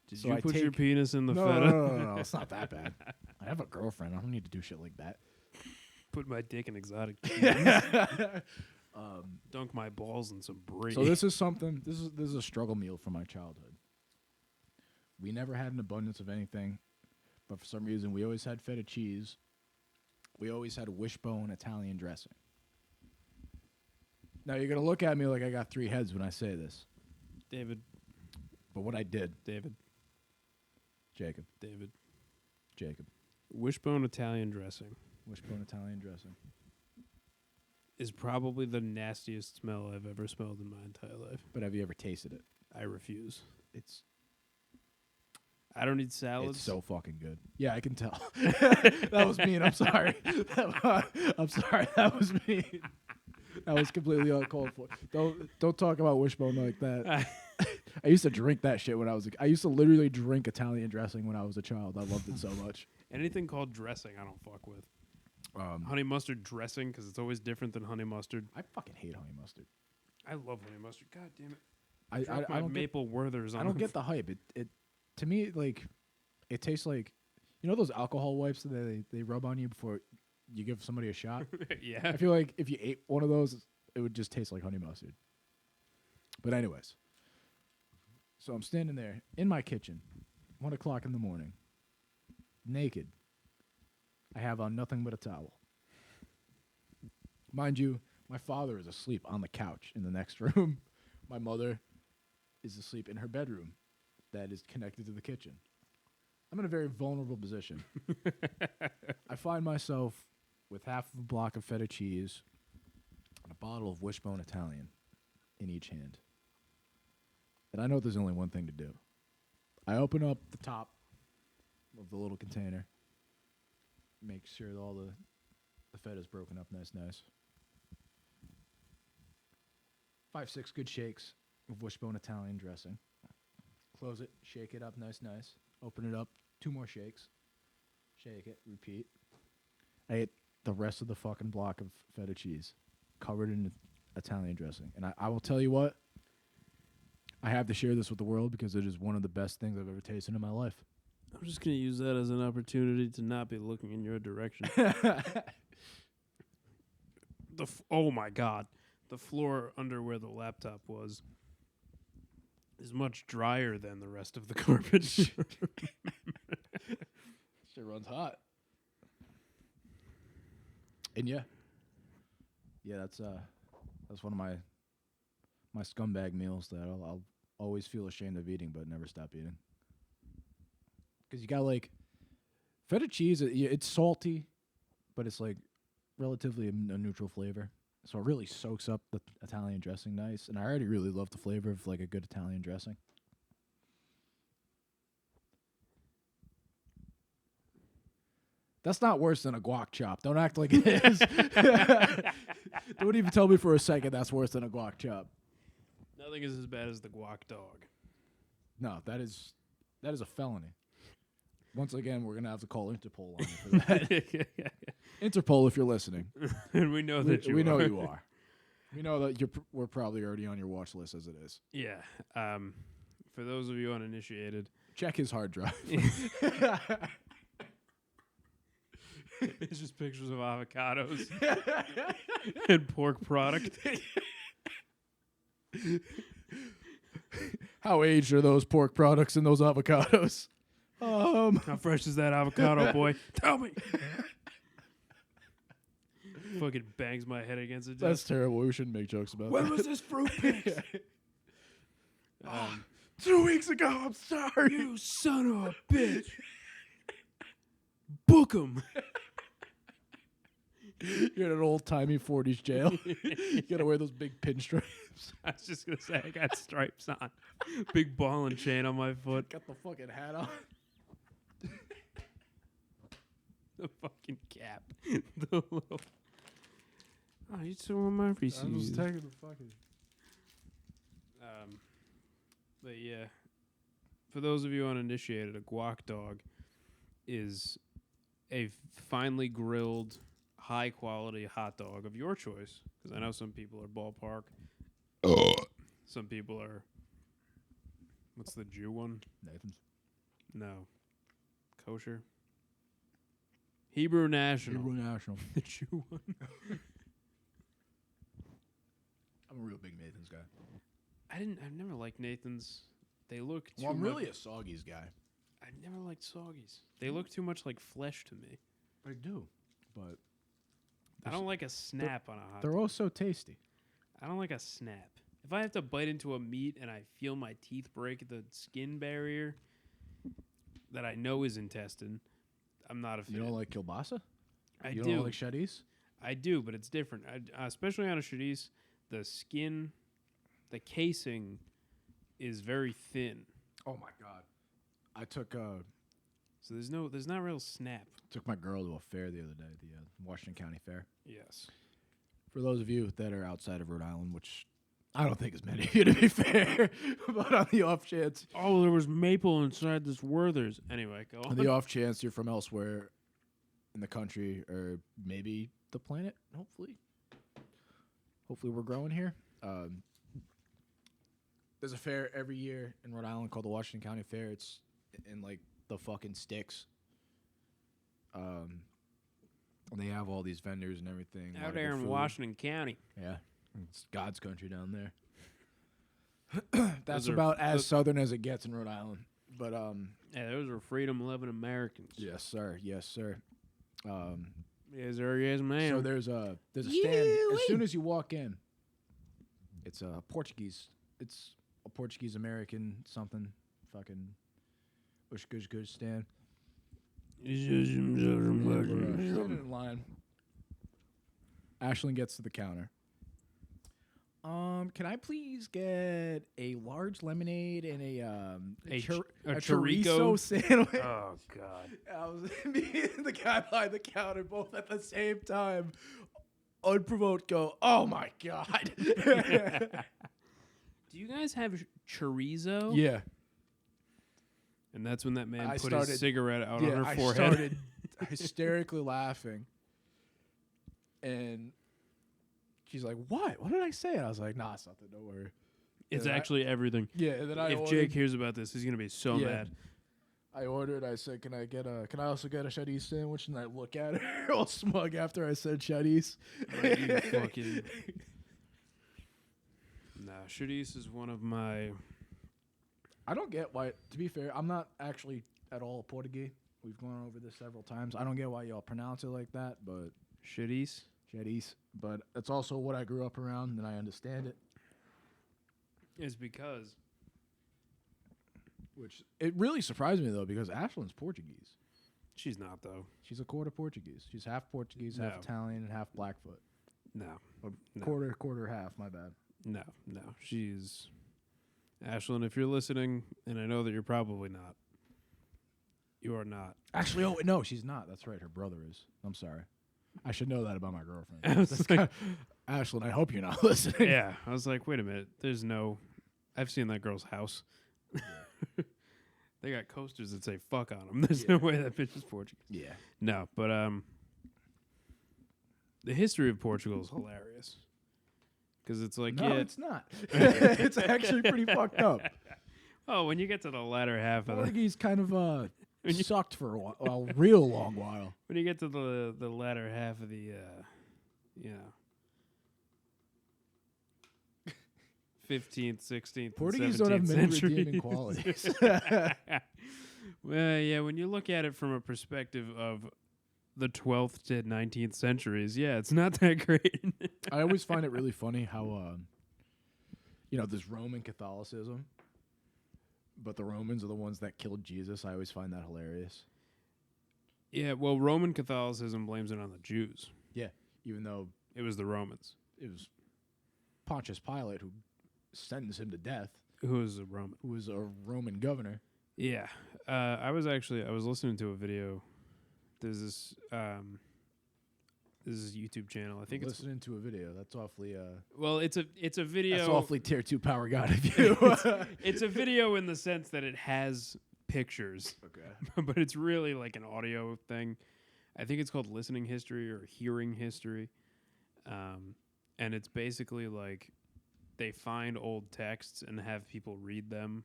Did So you I put your take- penis in the No, feta? no, it's not that bad. I have a girlfriend. I don't need to do shit like that. Put my dick in exotic cheese. Dunk my balls in some brie. So this is something. This is a struggle meal from my childhood. We never had an abundance of anything, but for some reason we always had feta cheese, we always had wishbone Italian dressing. Now, you're going to look at me like I got 3 heads when I say this. David. But what I did. David. Jacob. David. Jacob. Wishbone Italian dressing. Wishbone Italian dressing. Is probably the nastiest smell I've ever smelled in my entire life. But have you ever tasted it? I refuse. I don't eat salads. It's so fucking good. Yeah, I can tell. That was mean. I'm sorry. I'm sorry. That was mean. That was completely uncalled for. Don't talk about wishbone like that. I used to drink that shit when I used to literally drink Italian dressing when I was a child. I loved it so much. Anything called dressing, I don't fuck with. Honey mustard dressing, because it's always different than honey mustard. I fucking hate honey mustard. I love honey mustard. God damn it. I don't maple Werthers on I don't get the hype. It to me, like, it tastes like, you know those alcohol wipes that they rub on you before you give somebody a shot? Yeah. I feel like if you ate one of those, it would just taste like honey mustard. But anyways, so I'm standing there in my kitchen, 1 o'clock in the morning, naked. I have on nothing but a towel. Mind you, my father is asleep on the couch in the next room. My mother is asleep in her bedroom that is connected to the kitchen. I'm in a very vulnerable position. I find myself with half of a block of feta cheese and a bottle of wishbone Italian in each hand. And I know there's only one thing to do. I open up the top of the little container, make sure that all the feta's broken up nice. 5, 6 good shakes of wishbone Italian dressing. Close it, shake it up nice. Open it up, 2 more shakes. Shake it, repeat. I ate the rest of the fucking block of feta cheese covered in Italian dressing. And I will tell you what, I have to share this with the world because it is one of the best things I've ever tasted in my life. I'm just going to use that as an opportunity to not be looking in your direction. Oh, my God. The floor under where the laptop was is much drier than the rest of the carpet. Shit runs hot. And yeah, that's one of my scumbag meals that I'll always feel ashamed of eating, but never stop eating. Because you got like feta cheese, it's salty, but it's like relatively a neutral flavor. So it really soaks up the Italian dressing nice. And I already really love the flavor of like a good Italian dressing. That's not worse than a guac chop. Don't act like it is. Don't even tell me for a second that's worse than a guac chop. Nothing is as bad as the guac dog. No, that is a felony. Once again, we're going to have to call Interpol on you for that. Interpol, if you're listening. And we know that you are. We know you are. We know that we're probably already on your watch list as it is. Yeah. For those of you uninitiated. Check his hard drive. It's just pictures of avocados and pork product. How aged are those pork products and those avocados? How fresh is that avocado, boy? Tell me. Fucking bangs my head against it. That's terrible. We shouldn't make jokes about that. When was this fruit picked? 2 weeks ago. I'm sorry. You son of a bitch. Book 'em. You're in an old-timey 40s jail. You gotta wear those big pinstripes. I was just going to say, I got stripes on. Big ball and chain on my foot. Got the fucking hat on. The fucking cap. The little... Oh, you still want my receipt? I was taking the fucking... But yeah, for those of you uninitiated, a guac dog is a finely grilled, high-quality hot dog of your choice. Because I know some people are ballpark. Some people are... What's the Jew one? Nathan's. No. Kosher? Hebrew National. Hebrew National. The Jew one. I'm a real big Nathan's guy. I've never liked Nathan's. They look too Well, I'm much... really a Soggies guy. I never liked Soggies. They look too much like flesh to me. I do. but I don't like a snap on a hot they're dog. all so tasty. I don't like a snap. If I have to bite into a meat and I feel my teeth break the skin barrier that I know is intestine, I'm not a fan. You don't like kielbasa? You do. don't like chadis? I do, but it's different. Especially on a chadis, the skin, the casing is very thin. Oh my god! I took So there's not real snap. my girl to a fair the other day, the Washington County Fair. Yes. For those of you that are outside of Rhode Island, which I don't think is many of you to be fair, but on the off chance, Oh, there was maple inside this Werther's. Anyway, go on. on the off chance you're from elsewhere in the country or maybe the planet, hopefully we're growing here. There's a fair every year in Rhode Island called the Washington County Fair. It's in like the fucking sticks. And they have all these vendors and everything. Out there in Washington County. Yeah. It's God's country down there. That's Those are about as southern as it gets in Rhode Island. But Yeah, those are freedom-loving Americans. yes, sir. Yes, sir. Yes, sir. Yes, ma'am. So there's a stand as soon as you walk in. It's a Portuguese. It's a Portuguese American something fucking good stand. We're standing in line. Ashlyn gets to the counter. Can I please get a large lemonade and a chorizo chorizo? sandwich? Oh, God. I was me and the guy behind the counter both at the same time, unprovoked. Go, oh my god! Do you guys have chorizo? Yeah, And that's when that man I put started- his cigarette out yeah. on her I forehead. started hysterically laughing, and she's like, "What? What did I say?" And I was like, "Nah, it's nothing. Don't worry." It's Yeah, actually everything. Yeah, and then I If ordered, Jake hears about this, he's gonna be so Yeah. mad. I ordered. I said, "Can I also get a chutney sandwich?" And I look at her all smug after I said chutneys. Like, you fucking. Nah, chorizo is one of my. I don't get why. To be fair, I'm not actually at all Portuguese. We've gone over this several times. I don't get why y'all pronounce it like that, but Chorizo. chutneys. But that's also what I grew up around, and I understand it. Is because Which it really surprised me though, because Ashlyn's Portuguese. she's not though. She's a quarter Portuguese. She's half Portuguese, half No. Italian, and half Blackfoot. No, No. Quarter, half. My bad. no. She's Ashlyn. If you're listening, and I know that you're probably not, you are not. Actually, oh no, she's not. That's right. Her brother is. I'm sorry. I should know that about my girlfriend. I was That's like- Ashlyn, I hope you're not listening. Yeah, I was like, wait a minute. There's no. I've seen that girl's house. They got coasters that say "fuck" on them. There's no way that bitch is Portuguese. Yeah. No, but the history of Portugal is hilarious because it's like, No, yeah, it's not. It's actually pretty fucked up. oh, when you get to the latter half of the, Portuguese kind of When you- sucked for a real long while. when you get to the latter half of the, 15th, 16th, Portuguese and don't 17th have many centuries. redeeming qualities. Well, yeah, when you look at it from a perspective of the 12th to 19th centuries, yeah, it's not that great. I always find it really funny how, there's Roman Catholicism, but the Romans are the ones that killed Jesus. I always find that hilarious. Yeah, well, Roman Catholicism blames it on the Jews. Yeah, even though It was the Romans. it was Pontius Pilate who sentenced him to death, Who was a Roman? who was a Roman governor. Yeah. I was listening to a video. There's this YouTube channel. I think Listening to a video. That's awfully it's a video. that's awfully tier 2 power god of you. It's a video in the sense that it has pictures, Okay. but it's really like an audio thing. I think it's called listening history or hearing history. And it's basically like they find old texts and have people read them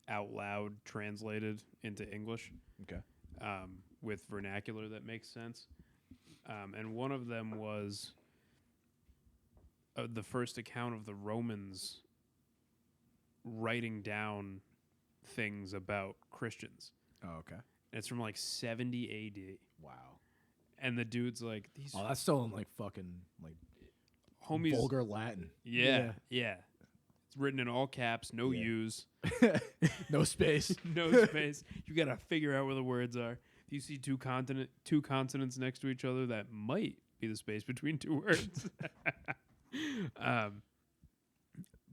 out loud, translated into English. Okay. With vernacular that makes sense. And one of them was the first account of the Romans writing down things about Christians. Oh, okay. And it's from like 70 AD. Wow. And the dude's like, these Oh, that's still in like fucking like homies. vulgar Latin. Yeah. It's written in all caps, no Yeah. U's. No space. No space. You got to figure out where the words are. If you see two consonants next to each other, that might be the space between two words.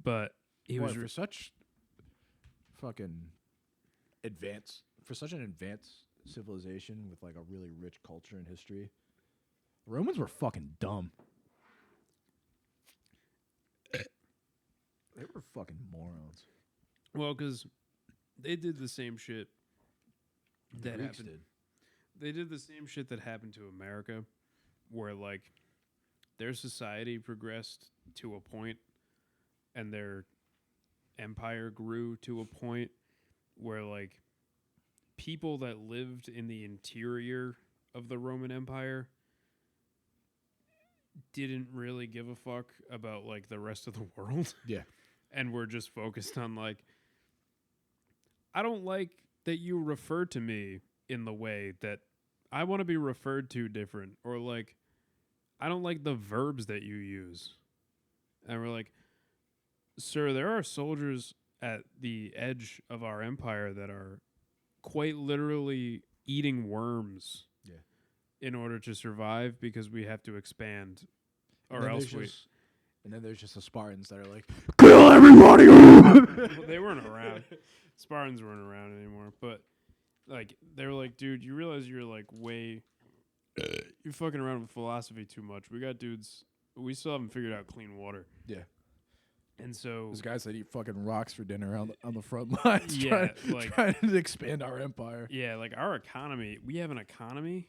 But he was for such fucking for such an advanced civilization with like a really rich culture and history. Romans were fucking dumb. They were fucking morons. well, because they did the same shit that Greeks happened. did. They did the same shit that happened to America, where like their society progressed to a point, and their empire grew to a point where like people that lived in the interior of the Roman Empire didn't really give a fuck about like the rest of the world. Yeah. And were just focused on like, I don't like that you refer to me in the way that I want to be referred to different, or like I don't like the verbs that you use. And we're like, sir, there are soldiers at the edge of our empire that are quite literally eating worms in order to survive because we have to expand, or else we. And then there's just the Spartans that are like, kill everybody. Well, they weren't around. Spartans weren't around anymore. But like they were like, dude, you realize you're like way you're fucking around with philosophy too much. We got dudes. We still haven't figured out clean water. yeah. And so There's guys that eat fucking rocks for dinner on the front lines, Yeah, trying to expand our empire. yeah, like our economy. We have an economy.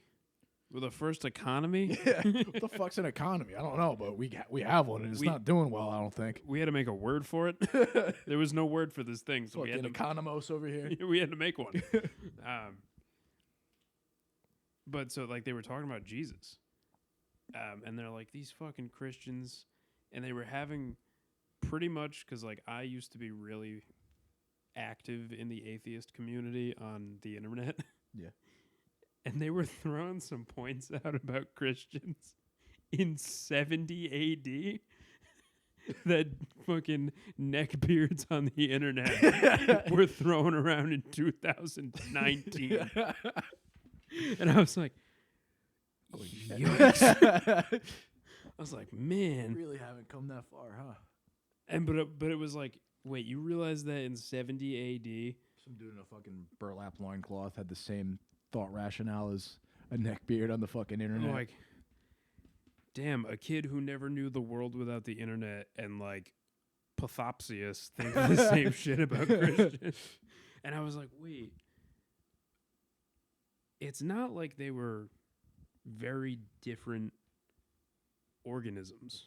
We're the first economy. Yeah. What the fuck's an economy? I don't know, but we have one, and it's not doing well, I don't think. We had to make a word for it. There was no word for this thing, so we had Fucking to economos over here. we had to make one. But so like they were talking about Jesus, and they're like these fucking Christians, and they were having pretty much because like I used to be really active in the atheist community on the internet. Yeah. And they were throwing some points out about Christians in 70 AD that fucking neckbeards on the internet were thrown around in 2019. And I was like, yikes. I was like, man. Really haven't come that far, huh? And but it was like, wait, you realize that in 70 AD? Some dude in a fucking burlap loincloth had the same thought rationale as a neckbeard on the fucking internet. I'm like, damn, a kid who never knew the world without the internet and like Pythopsius think the same shit about Christians. And I was like, wait, it's not like they were very different organisms.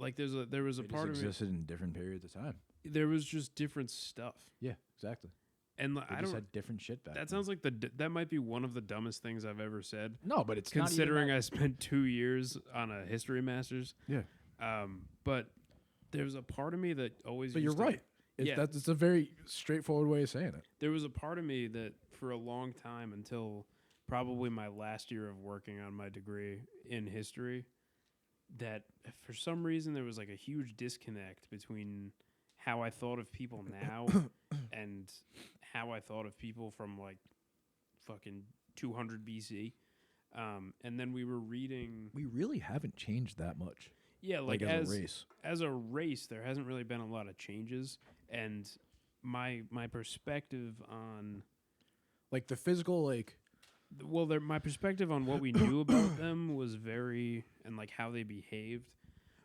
Like there was a part of it existed in different periods of time. there was just different stuff. Yeah, exactly. And They just had different shit back. That then. sounds like that might be one of the dumbest things I've ever said. No, but it's considering not I spent 2 years on a history master's. Yeah. But there's a part of me that always. But you're right. It's a very straightforward way of saying it. There was a part of me that for a long time, until probably my last year of working on my degree in history, that for some reason there was like a huge disconnect between how I thought of people now and how I thought of people from like fucking 200 BC. And then we were reading. We really haven't changed that much. Yeah, like as a race. As a race, there hasn't really been a lot of changes, and my perspective on like the physical, like my perspective on what we knew about them was very, and like how they behaved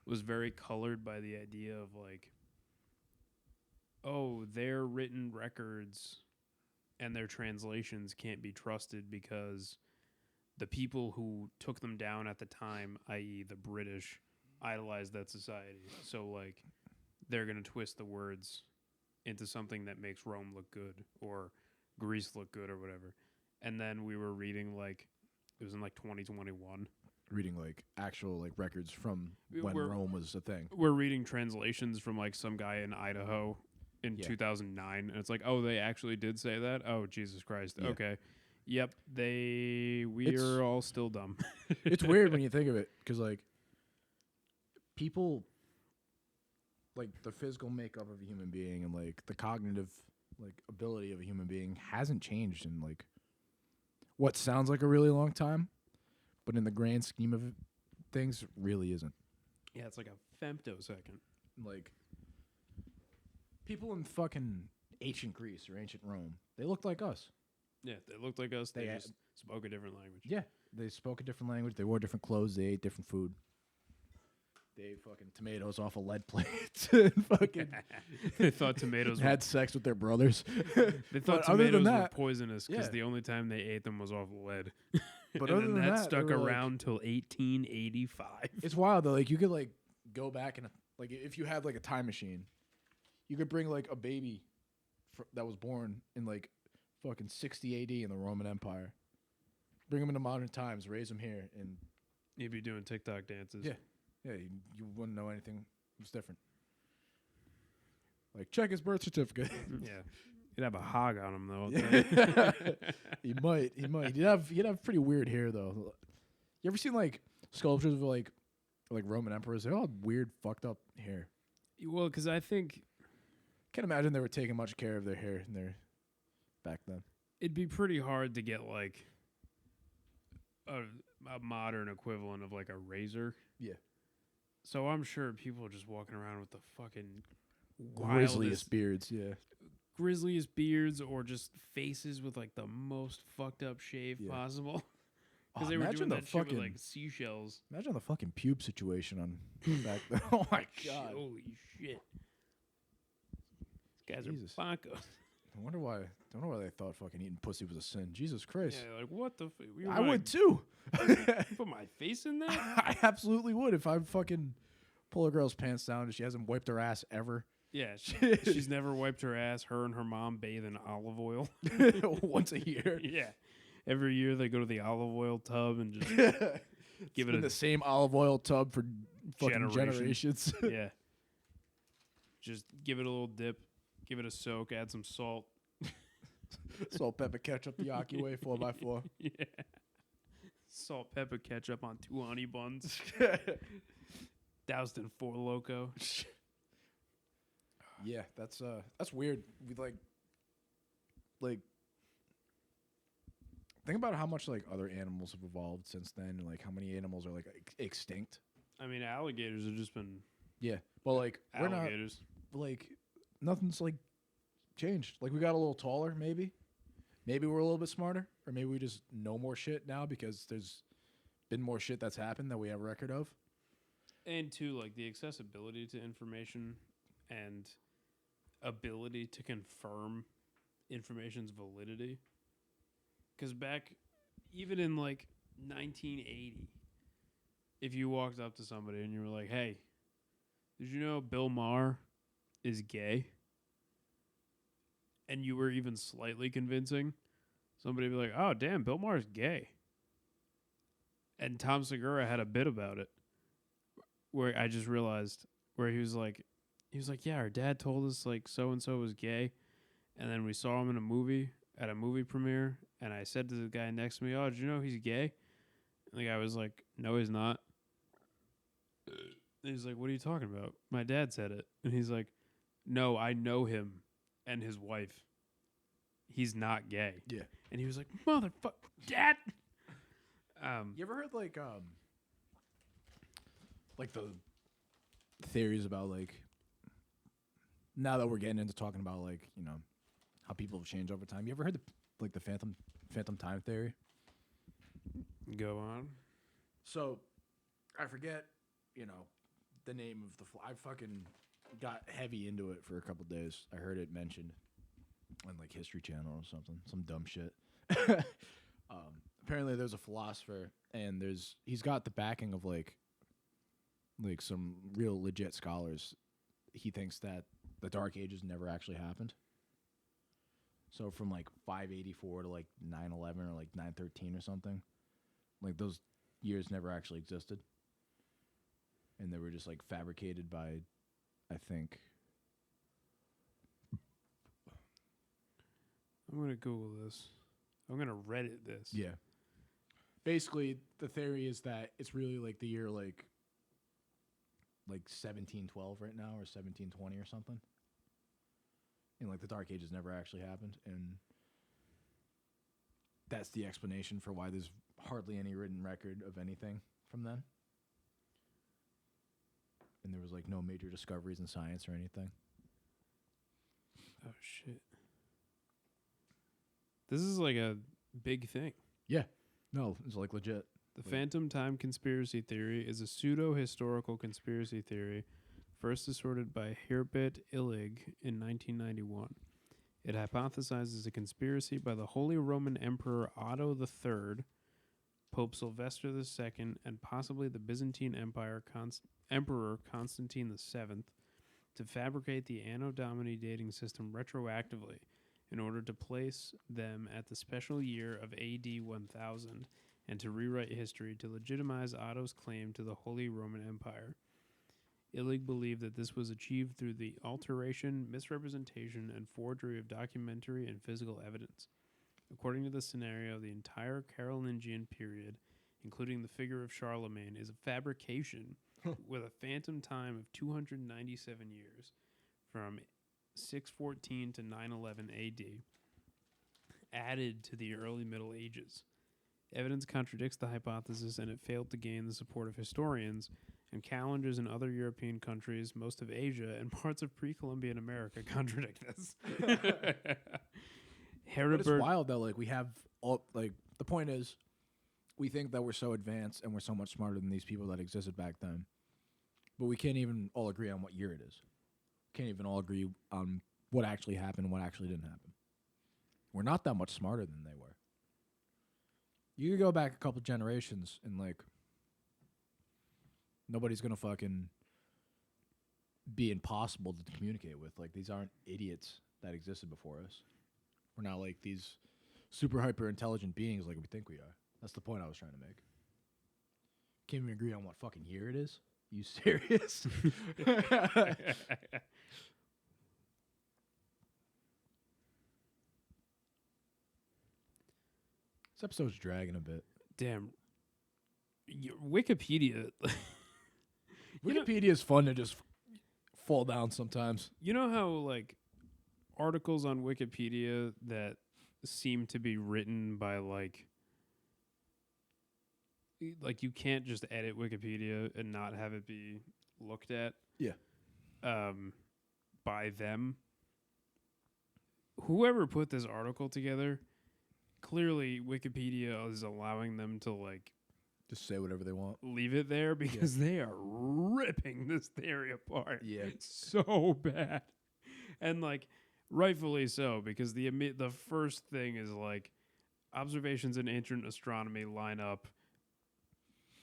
was very colored by the idea of like, oh, their written records and their translations can't be trusted because the people who took them down at the time, i.e. the British, idolized that society. So like they're going to twist the words into something that makes Rome look good or Greece look good or whatever. And then we were reading like, it was in like 2021. Reading like actual like records from when Rome was a thing. We're reading translations from like some guy in Idaho in 2009. And it's like, oh, they actually did say that? Oh, Jesus Christ. Yeah. Okay. Yep, we're all still dumb. It's weird when you think of it, because like people, like the physical makeup of a human being and like the cognitive like ability of a human being hasn't changed in like what sounds like a really long time, but in the grand scheme of things, really isn't. Yeah, it's like a femtosecond. Like people in fucking ancient Greece or ancient Rome, they looked like us. Yeah, they looked like us. They just spoke a different language. Yeah, they spoke a different language. They wore different clothes. They ate different food. They ate fucking tomatoes off of lead plates. And fucking They thought tomatoes had sex with their brothers. They thought But other than tomatoes were that, poisonous because yeah. the only time they ate them was off lead. But and other then than that that, stuck they were around till 1885. It's wild though. Like you could like go back and like if you had like a time machine, you could bring like a baby that was born in like fucking 60 AD in the Roman Empire, bring him into modern times, raise him here, and You'd be doing TikTok dances. yeah, you wouldn't know anything was different. Like check his birth certificate. Yeah. You'd have a hog on him though. Yeah. He might. He'd have pretty weird hair though. You ever seen like sculptures of like Roman emperors? They all had weird, fucked up hair. Well, because I think Can't imagine they were taking much care of their hair in their back then. it'd be pretty hard to get like a modern equivalent of like a razor. Yeah. So I'm sure people are just walking around with the fucking Grisliest beards, yeah. grisliest beards or just faces with like the most fucked up shave Yeah. possible. Oh, Because they were imagine doing the that shit with fucking like seashells. imagine the fucking pube situation on back then. Oh my god. Holy shit. These guys Jesus. are bonkos. I wonder why they thought fucking eating pussy was a sin. Jesus Christ. Yeah, like what the I would too. put my face in that? I absolutely would if I fucking pull a girl's pants down and she hasn't wiped her ass ever. Yeah, she's never wiped her ass. Her and her mom bathe in olive oil. Once a year. Yeah. Every year they go to the olive oil tub and just give it in the same olive oil tub for fucking generations. Yeah. Just give it a little dip, give it a soak, add some salt. Salt, pepper, ketchup, the Aki way, 4x4. Yeah. Salt, pepper, ketchup on 2 honey buns. Doused in 4 Loco. Yeah, that's weird. We like think about how much like other animals have evolved since then, and like how many animals are like extinct. I mean, alligators have just been Yeah, well, like we're not alligators. like nothing's like changed. Like we got a little taller, maybe we're a little bit smarter, or maybe we just know more shit now because there's been more shit that's happened that we have record of. And too, like the accessibility to information and ability to confirm information's validity. Because back, even in like 1980, if you walked up to somebody and you were like, "Hey, did you know Bill Maher is gay?" And you were even slightly convincing, somebody would be like, "Oh, damn, Bill Maher's gay." And Tom Segura had a bit about it, where I just realized, where he was like, "Yeah, our dad told us like so and so was gay," and then we saw him in a movie at a movie premiere, and I said to the guy next to me, "Oh, did you know he's gay?" And the guy was like, "No, he's not." And he's like, "What are you talking about? My dad said it." And he's like, "No, I know him and his wife. He's not gay." Yeah. And he was like, "Motherfucker, Dad." You ever heard like the theories about like, now that we're getting into talking about like, you know, how people have changed over time. You ever heard the phantom time theory? Go on. So, I forget, you know, the name of the I fucking got heavy into it for a couple days. I heard it mentioned on like History Channel or something, some dumb shit. Apparently there's a philosopher and he's got the backing of like some real legit scholars. He thinks that the Dark Ages never actually happened. So from like 584 to like 911 or like 913 or something, like those years never actually existed. And they were just like fabricated by, I think. I'm going to Google this. I'm gonna Reddit this. Yeah. Basically, the theory is that it's really like the year like 1712 right now, or 1720 or something. And like the Dark Ages never actually happened, and that's the explanation for why there's hardly any written record of anything from then. And there was like no major discoveries in science or anything. Oh shit. This is like a big thing. Yeah. No, it's like legit. The phantom time conspiracy theory is a pseudo-historical conspiracy theory first asserted by Herbert Illig in 1991. It hypothesizes a conspiracy by the Holy Roman Emperor Otto III, Pope Sylvester II, and possibly the Byzantine Empire Emperor Constantine VII to fabricate the Anno Domini dating system retroactively in order to place them at the special year of AD 1000 and to rewrite history to legitimize Otto's claim to the Holy Roman Empire. Illig believed that this was achieved through the alteration, misrepresentation, and forgery of documentary and physical evidence. According to the scenario, the entire Carolingian period, including the figure of Charlemagne, is a fabrication with a phantom time of 297 years, from 614 to 911 AD, added to the early Middle Ages. Evidence contradicts the hypothesis, and it failed to gain the support of historians, and calendars in other European countries, most of Asia, and parts of pre-Columbian America contradict this. But it's wild though. Like we have all like the point is, we think that we're so advanced and we're so much smarter than these people that existed back then, but we can't even all agree on what year it is. Can't even all agree on what actually happened and what actually didn't happen. We're not that much smarter than they were. You could go back a couple generations and like nobody's gonna fucking be impossible to communicate with. Like these aren't idiots that existed before us. We're not like these super hyper intelligent beings like we think we are. That's the point I was trying to make. Can't even agree on what fucking year it is. You serious? This episode's dragging a bit. Damn. Wikipedia. Wikipedia is fun to just fall down sometimes. You know how, like, articles on Wikipedia that seem to be written by, like you can't just edit Wikipedia and not have it be looked at. Yeah. By them. Whoever put this article together, clearly Wikipedia is allowing them to, like, just say whatever they want. Leave it there because they are ripping this theory apart. Yeah. It's so bad. And, like, rightfully so, because the first thing is, like, observations in ancient astronomy line up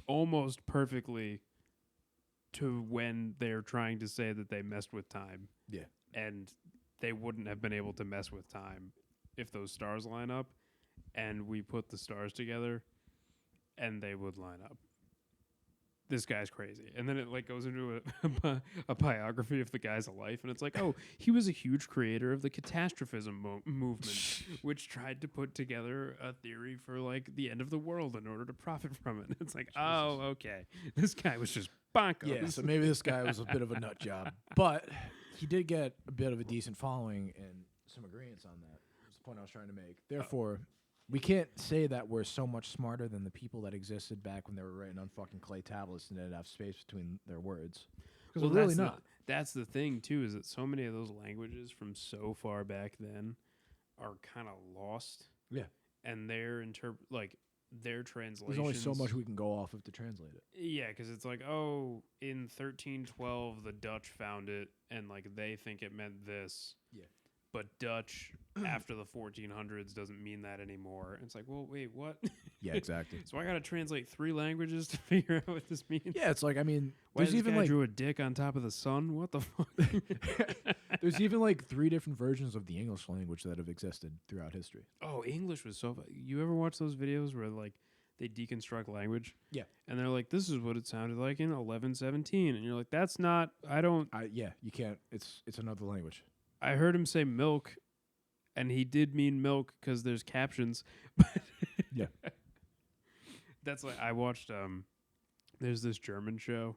almost perfectly to when they're trying to say that they messed with time. Yeah. And they wouldn't have been able to mess with time if those stars line up, and we put the stars together and they would line up. This guy's crazy. And then it, like, goes into a biography of the guy's life, and it's like, oh, he was a huge creator of the catastrophism movement, which tried to put together a theory for, like, the end of the world in order to profit from it. It's like, Jesus. Oh, okay. This guy was just bonkers. Yeah, so maybe this guy was a bit of a nut job. But he did get a bit of a decent following and some agreements on that. That's the point I was trying to make. Therefore, we can't say that we're so much smarter than the people that existed back when they were writing on fucking clay tablets and didn't have space between their words. Because we're really not. That's the thing, too, is that so many of those languages from so far back then are kind of lost. Yeah. And their translations. There's only so much we can go off of to translate it. Yeah, because it's like, oh, in 1312, the Dutch found it, and, like, they think it meant this. Yeah. But Dutch after the 1400s doesn't mean that anymore. It's like, well, wait, what? Yeah, exactly. So I got to translate 3 languages to figure out what this means? Yeah, it's like, I mean, why there's even, like, drew a dick on top of the sun? What the fuck? There's even, like, 3 different versions of the English language that have existed throughout history. Oh, English was so... You ever watch those videos where, like, they deconstruct language? Yeah. And they're like, this is what it sounded like in 1117. And you're like, that's not... Yeah, you can't... It's another language. I heard him say milk, And he did mean milk because there's captions. Yeah. That's like, I watched, there's this German show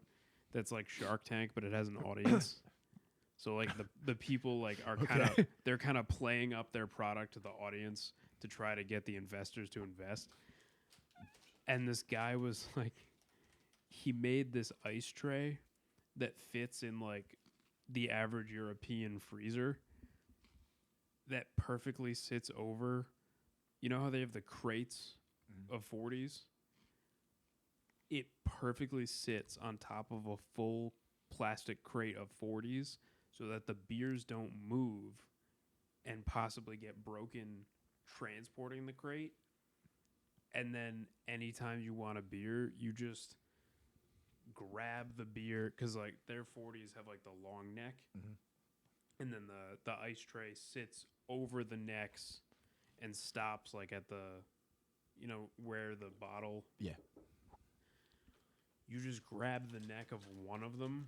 that's like Shark Tank, but it has an audience. So like the people like are they're kind of playing up their product to the audience to try to get the investors to invest. And this guy was like, he made this ice tray that fits in like the average European freezer that perfectly sits over. You know how they have the crates of 40s? It perfectly sits on top of a full plastic crate of 40s so that the beers don't move and possibly get broken transporting the crate. And then anytime you want a beer, you just grab the beer, because like their 40s have like the long neck, and then the ice tray sits over the necks and stops like at the, you know, where the bottle. Yeah. You just grab the neck of one of them,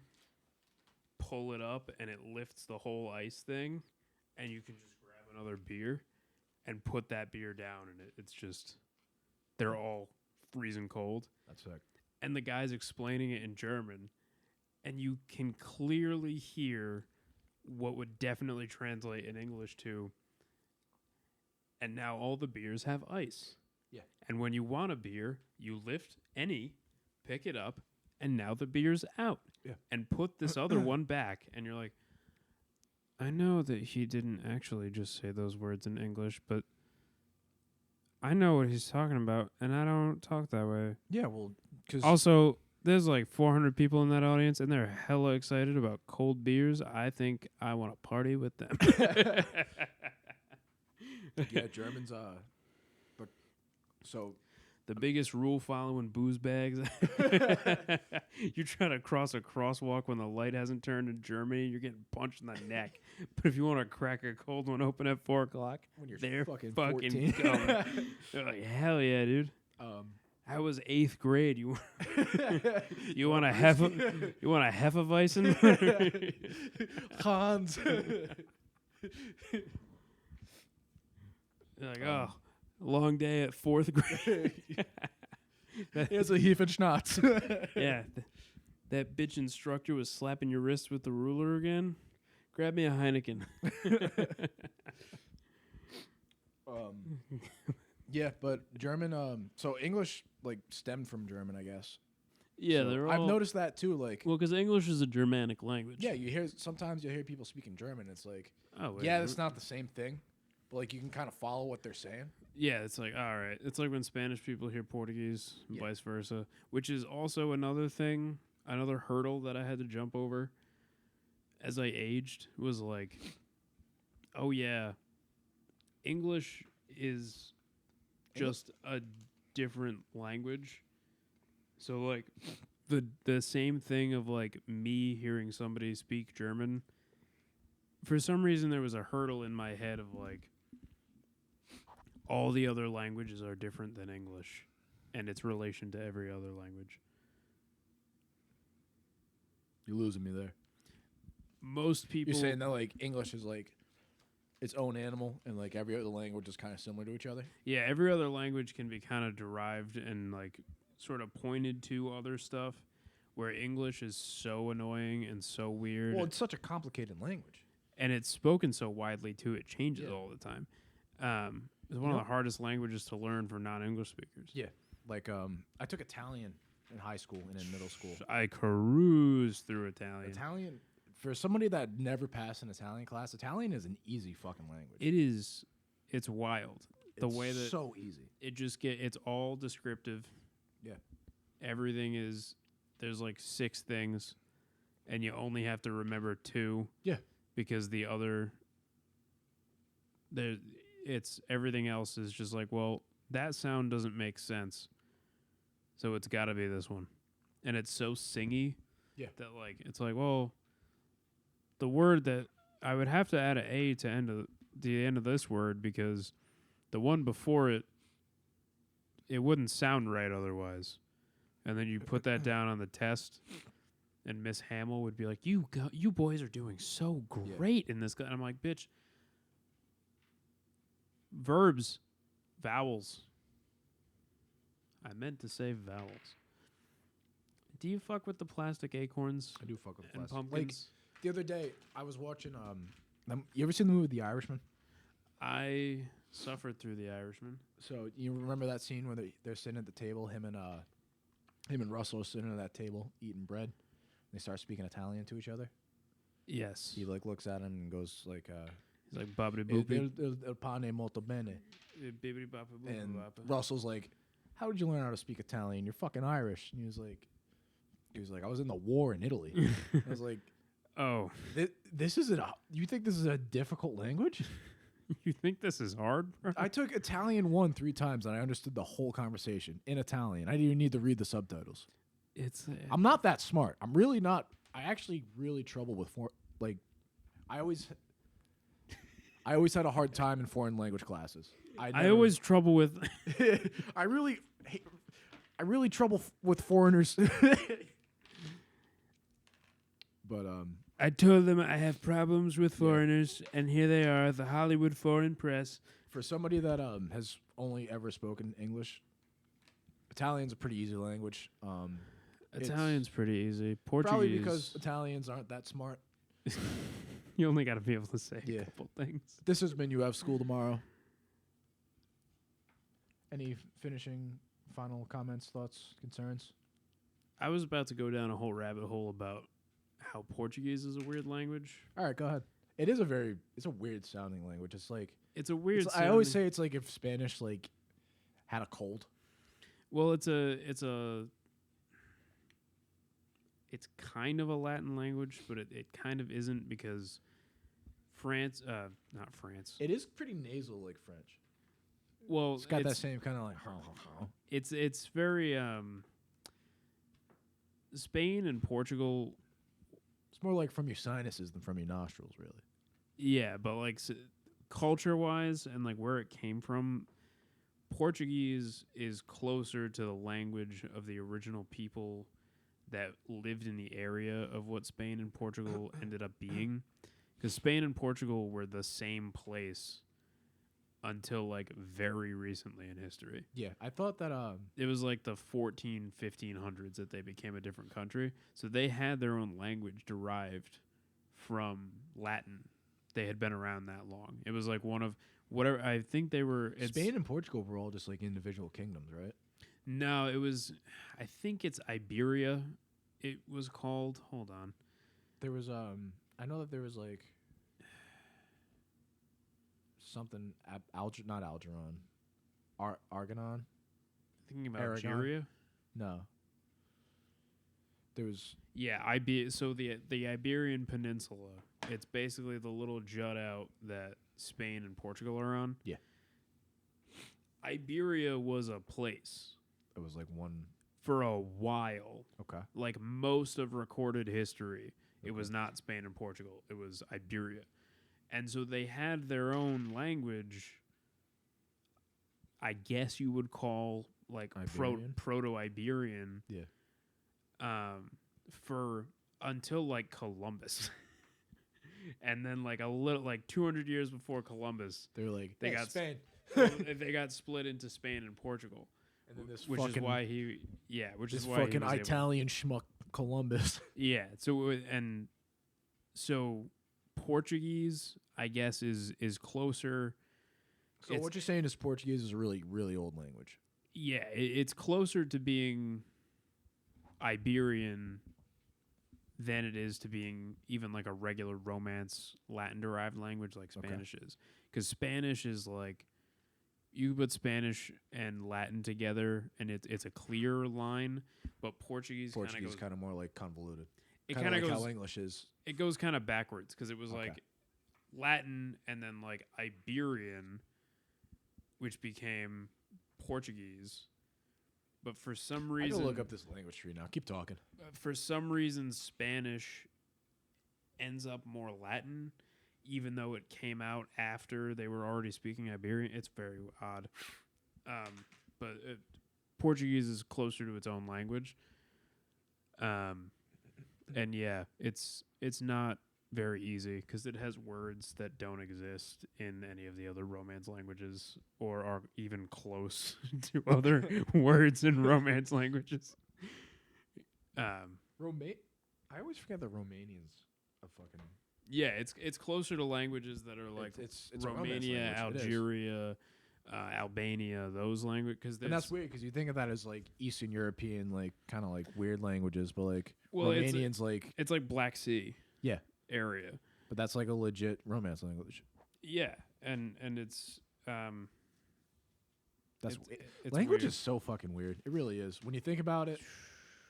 pull it up, and it lifts the whole ice thing, and you can just grab another beer and put that beer down, and it's just, they're all freezing cold. That's sick. And the guy's explaining it in German, and you can clearly hear what would definitely translate in English to, and now all the beers have ice. Yeah. And when you want a beer, you lift any, pick it up, and now the beer's out. Yeah. And put this other one back, and you're like, I know that he didn't actually just say those words in English, but I know what he's talking about, and I don't talk that way. Yeah, well, because Also, there's like 400 people in that audience, and they're hella excited about cold beers. I think I want to party with them. yeah, Germans. But so the biggest rule following booze bags. You're trying to cross a crosswalk when the light hasn't turned in Germany. You're getting punched in the neck. But if you want to crack a cold one open at 4 o'clock, when you're they're fucking fucking 14. going. They're like, hell yeah, dude. I was 8th grade. You want a Hefeweizen? Hans. You're like, oh, long day at 4th grade. Here's a Hefenschnatz. Yeah. That bitch instructor was slapping your wrist with the ruler again. Grab me a Heineken. Yeah, but German. So English like stemmed from German, I guess. Yeah, So they're all. I've noticed that too. Like, Well, because English is a Germanic language. yeah, sometimes you hear people speaking German. It's like, Oh, wait, yeah, it's not the same thing, but like you can kind of follow what they're saying. Yeah, it's like, all right. It's like when Spanish people hear Portuguese and Yeah. vice versa, which is also another thing, another hurdle that I had to jump over as I aged was like, oh, yeah, English is just a different language. So, like, the same thing of, like, me hearing somebody speak German, for some reason there was a hurdle in my head of, like, all the other languages are different than English and its relation to every other language. You're losing me there. Most people... You're saying that like English is like its own animal, and like every other language is kind of similar to each other. Yeah, every other language can be kind of derived and, like, sort of pointed to other stuff, where English is so annoying and so weird. Well, it's such a complicated language. And it's spoken so widely, too, it changes Yeah. all the time. It's one of the hardest languages to learn for non-English speakers. Yeah. Like, I took Italian in high school and in middle school. I cruised through Italian. Italian, for somebody that never passed an Italian class, Italian is an easy fucking language. It's wild. It's way that so easy. It's all descriptive. Yeah. Everything is, there's like 6 things, and you only have to remember 2. Yeah. Because the other, everything else is just like, well, that sound doesn't make sense, so it's got to be this one. And it's so singy that, like, it's like, well, the word that I would have to add an A to the end of this word, because the one before it wouldn't sound right otherwise. And then you put that down on the test, and Miss Hamill would be like, you boys are doing so great in this. And I'm like, bitch, Verbs. Vowels. I meant to say vowels. Do you fuck with the plastic acorns? I do fuck with and plastic. pumpkins? Like, the other day, I was watching, you ever seen the movie The Irishman? I suffered through The Irishman. So, you remember that scene where they're sitting at the table, him and Russell are sitting at that table, eating bread. They start speaking Italian to each other. Yes. He, like, looks at him and goes, like, He's like, babidi boopy. Il pane molto bene. Bibbidi boppa booppa And boppa. Russell's like, how did you learn how to speak Italian? You're fucking Irish. And he was like, I was in the war in Italy. I was like, Oh. this isn't you think this is a difficult language? You think this is hard? I took Italian 1 3 times and I understood the whole conversation in Italian. I didn't even need to read the subtitles. I'm not that smart. I'm really not. I actually really trouble with I always had a hard time in foreign language classes. I always trouble with. I really trouble with foreigners. But I told them I have problems with foreigners, and here they are, the Hollywood foreign press. For somebody that has only ever spoken English, Italian's a pretty easy language. Italian's pretty easy. Portuguese. Probably because Italians aren't that smart. You only got to be able to say Yeah. a couple things. This has been You Have School Tomorrow. Any finishing, final comments, thoughts, concerns? I was about to go down a whole rabbit hole about how Portuguese is a weird language. All right, go ahead. It's a weird sounding language. It's like It's a weird. I always say it's like if Spanish like had a cold. Well, it's kind of a Latin language, but it kind of isn't because not France. It is pretty nasal like French. Well, It's got that same kind of like. It's very Spain and Portugal. It's more like from your sinuses than from your nostrils, really. Yeah, but like culture-wise and like where it came from, Portuguese is closer to the language of the original people that lived in the area of what Spain and Portugal ended up being. Because Spain and Portugal were the same place until like very recently in history. Yeah, I thought that It was like the 1500s that they became a different country. So they had their own language derived from Latin. They had been around that long. It was like one of whatever. I think they were. Spain and Portugal were all just like individual kingdoms, right? No, it was. I think it's Iberia. It was called. Hold on. There was I know that there was like something not Algernon, Argonon. Thinking about Aragon? Algeria. No. There was So the Iberian Peninsula. It's basically the little jut out that Spain and Portugal are on. Yeah. Iberia was a place. it was like one. For a while. Okay. Like most of recorded history, it Okay. was not Spain and Portugal. It was Iberia. And so they had their own language, I guess you would call like Iberian? Proto-Iberian. Yeah. For until like Columbus. And then like a little like 200 years before Columbus, They're like They got Spain. they got split into Spain and Portugal. And then this Which fucking, is why he which this is why he fucking was able- Italian schmuck Columbus. Yeah. So Portuguese, I guess, is closer. So It's- what you're saying is Portuguese is a really, really old language. Yeah, it's closer to being Iberian than it is to being even like a regular Romance Latin-derived language like Okay. Spanish is. Because Spanish is like, you put Spanish and Latin together, and it's a clear line, but Portuguese Portuguese kind of more like convoluted. it Kind kind of of like goes how English is. it goes kind of backwards because it was Okay. like Latin and then like Iberian, which became Portuguese. But for some I reason, can look up this language tree now. Keep talking. for some reason, Spanish ends up more Latin, even though it came out after they were already speaking Iberian. It's very odd. But Portuguese is closer to its own language. And yeah, it's not very easy because it has words that don't exist in any of the other Romance languages or are even close to other words in Romance languages. I always forget that Romanian's a fucking. Yeah, it's closer to languages that are like it's Romania, Algeria, Albania, those languages. Because and that's weird because you think of that as like Eastern European, like kind of like weird languages, but like well, Romanian's like it's like Black Sea area. But that's like a legit Romance language. Yeah, and it's that's it's language weird. is so fucking weird. It really is. When you think about it,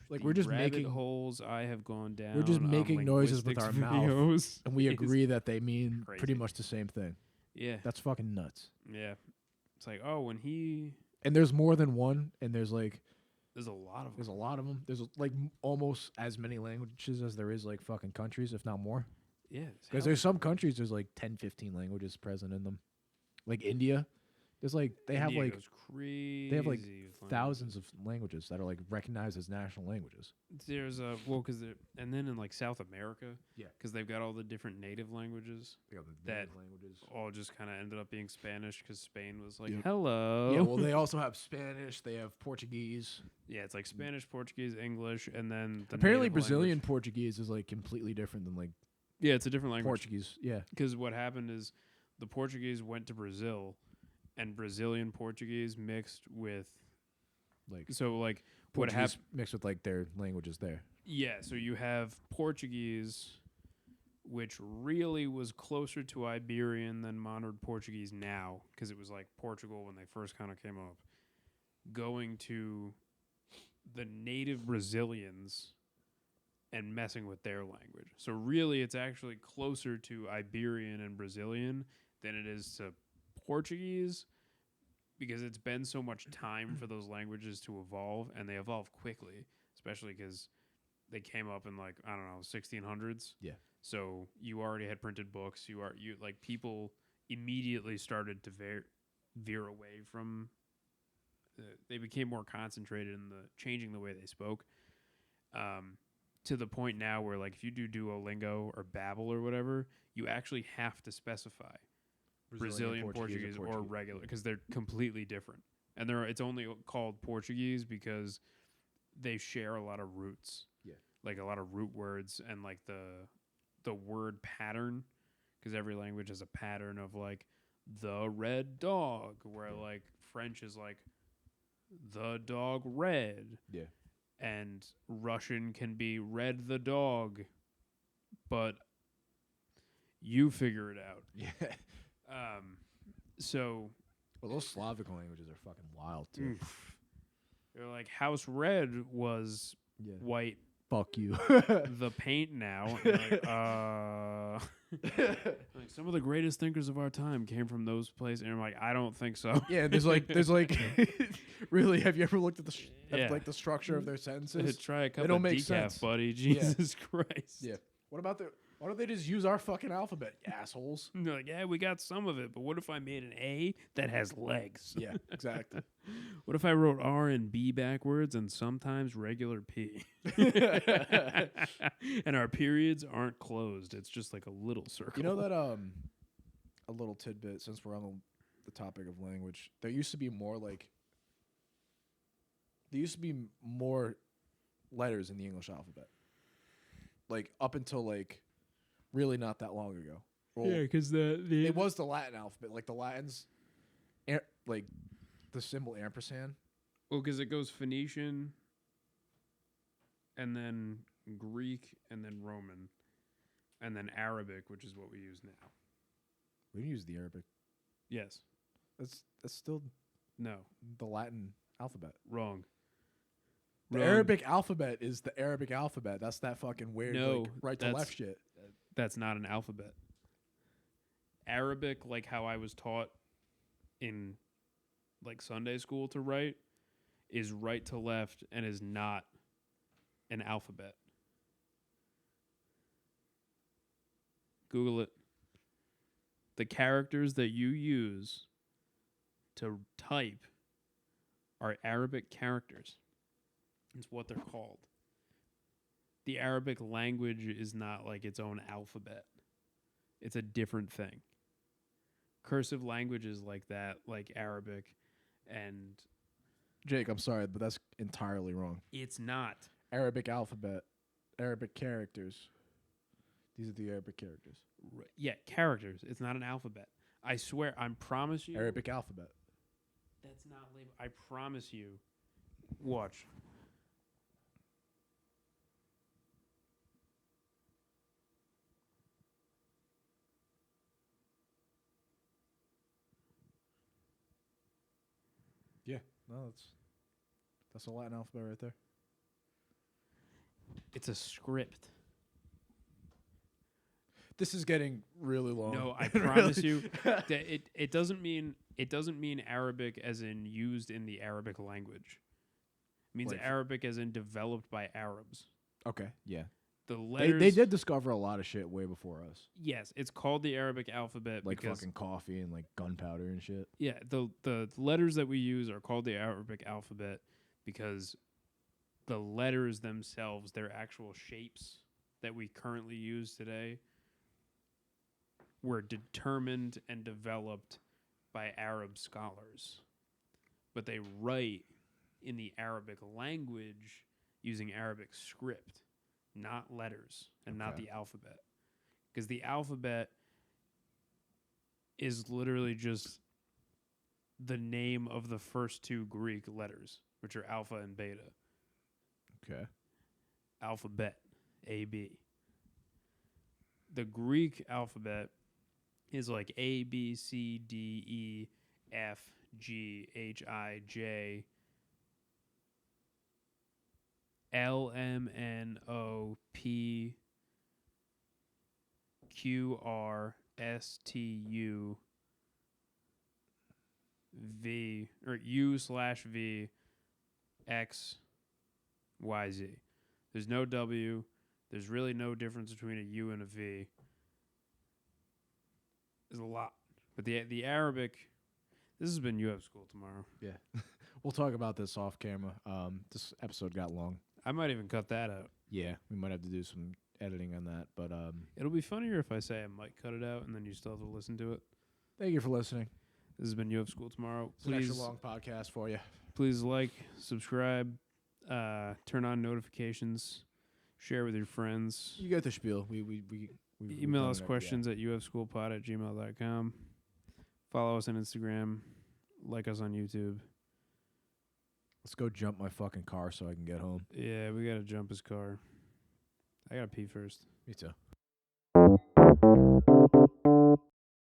like The we're just rabbit making holes I have gone down. we're just on making noises with our videos. mouth, and we agree that they mean crazy. pretty much the same thing. Yeah, That's fucking nuts. yeah. It's like, oh, when he And there's more than one, and there's like there's a lot of there's a them. lot of them. There's like almost as many languages as there is like fucking countries, if not more. Yeah, Because there's some countries there's like 10, 15 languages present in them. Like India, there's like they have India like goes crazy. they have like with thousands of languages that are like recognized as national languages. There's a and then in like South America, Yeah. because they've got all the different native languages. They got the That- native languages. All just kind of ended up being Spanish because Spain was like, Yep. hello. Yeah, well, they also have Spanish. They have Portuguese. Yeah, it's like Spanish, Portuguese, English, and then the Apparently, native Brazilian language. Portuguese is like completely different than like Yeah, it's a different language. Portuguese. Yeah, Because what happened is the Portuguese went to Brazil, and Brazilian Portuguese mixed with like so like what Portuguese happened. mixed with like their languages there. Yeah, so you have Portuguese, which really was closer to Iberian than modern Portuguese now, because it was like Portugal when they first kind of came up, going to the native Brazilians and messing with their language. So really, it's actually closer to Iberian and Brazilian than it is to Portuguese, because it's been so much time for those languages to evolve, and they evolve quickly, especially because they came up in like, I don't know, 1600s. Yeah. So you already had printed books. You like people immediately started to veer away from. They became more concentrated in the changing the way they spoke. To the point now where like if you do Duolingo or Babbel or whatever, you actually have to specify Brazilian Portuguese or regular, because they're completely different. And it's only called Portuguese because they share a lot of roots. Yeah. Like a lot of root words and like the word pattern, because every language has a pattern of like the red dog, where like French is like the dog red. Yeah. And Russian can be red the dog, but you figure it out. Yeah. So Well, those Slavic languages are fucking wild too. they're like House Red was Yeah. white. Fuck you. The paint now. And like some of the greatest thinkers of our time came from those places, and I'm like, I don't think so. Yeah, there's like really, have you ever looked at the Yeah. like the structure of their sentences? Try a cup They don't of make decaf, sense. buddy. Jesus Christ. Yeah. What about why don't they just use our fucking alphabet, you assholes? And they're like, yeah, we got some of it, but what if I made an A that has legs? Yeah, exactly. What if I wrote R and B backwards and sometimes regular P? And our periods aren't closed. It's just like a little circle. You know that a little tidbit, since we're on the topic of language, there used to be more letters in the English alphabet. Like up until like really not that long ago. Well, yeah, because it was the Latin alphabet. Like the Latins, like the symbol ampersand. well, because it goes Phoenician, and then Greek, and then Roman, and then Arabic, which is what we use now. We use the Arabic. Yes. That's still No. the Latin alphabet. Wrong. The Arabic alphabet is the Arabic alphabet. That's that fucking weird No, like, right to that's- left shit. That's not an alphabet. Arabic, like how I was taught in like Sunday school to write, is right to left and is not an alphabet. Google it. The characters that you use to type are Arabic characters. It's what they're called. the Arabic language is not like its own alphabet. It's a different thing. Cursive languages like that, like Arabic, and Jake, I'm sorry, but that's entirely wrong. it's not. Arabic alphabet, Arabic characters. These are the Arabic characters. Yeah, characters. It's not an alphabet. I swear, I promise you. Arabic alphabet. That's not labeled. I promise you. Watch. Yeah, no, that's a Latin alphabet right there. It's a script. This is getting really long. No, I promise you that it doesn't mean Arabic as in used in the Arabic language. It means Like- Arabic as in developed by Arabs. Okay, yeah. The letters They did discover a lot of shit way before us. Yes, it's called the Arabic alphabet Like because fucking coffee and like gunpowder and shit. yeah, the letters that we use are called the Arabic alphabet because the letters themselves, their actual shapes that we currently use today, were determined and developed by Arab scholars. But they write in the Arabic language using Arabic script, not letters and not Okay. the alphabet. Because the alphabet is literally just the name of the first two Greek letters, which are alpha and beta. Okay. Alphabet, A-B. The Greek alphabet is like A, B, C, D, E, F, G, H, I, J, L, M, N, O, P, Q, R, S, T, U, V, or U/V, X, Y, Z. There's no W. There's really no difference between a U and a V. There's a lot. But the Arabic, this has been You Have School Tomorrow. Yeah. We'll talk about this off camera. This episode got long. I might even cut that out. Yeah, we might have to do some editing on that, but It'll be funnier if I say I might cut it out and then you still have to listen to it. thank you for listening. This has been You Have School Tomorrow. It's an extra long podcast for you. Please like, subscribe, turn on notifications, share with your friends. You get the spiel. We've Email done us it, questions at youhaveschoolpod@gmail.com. Follow us on Instagram. Like us on YouTube. Let's go jump my fucking car so I can get home. Yeah, we gotta jump his car. I gotta pee first. Me too.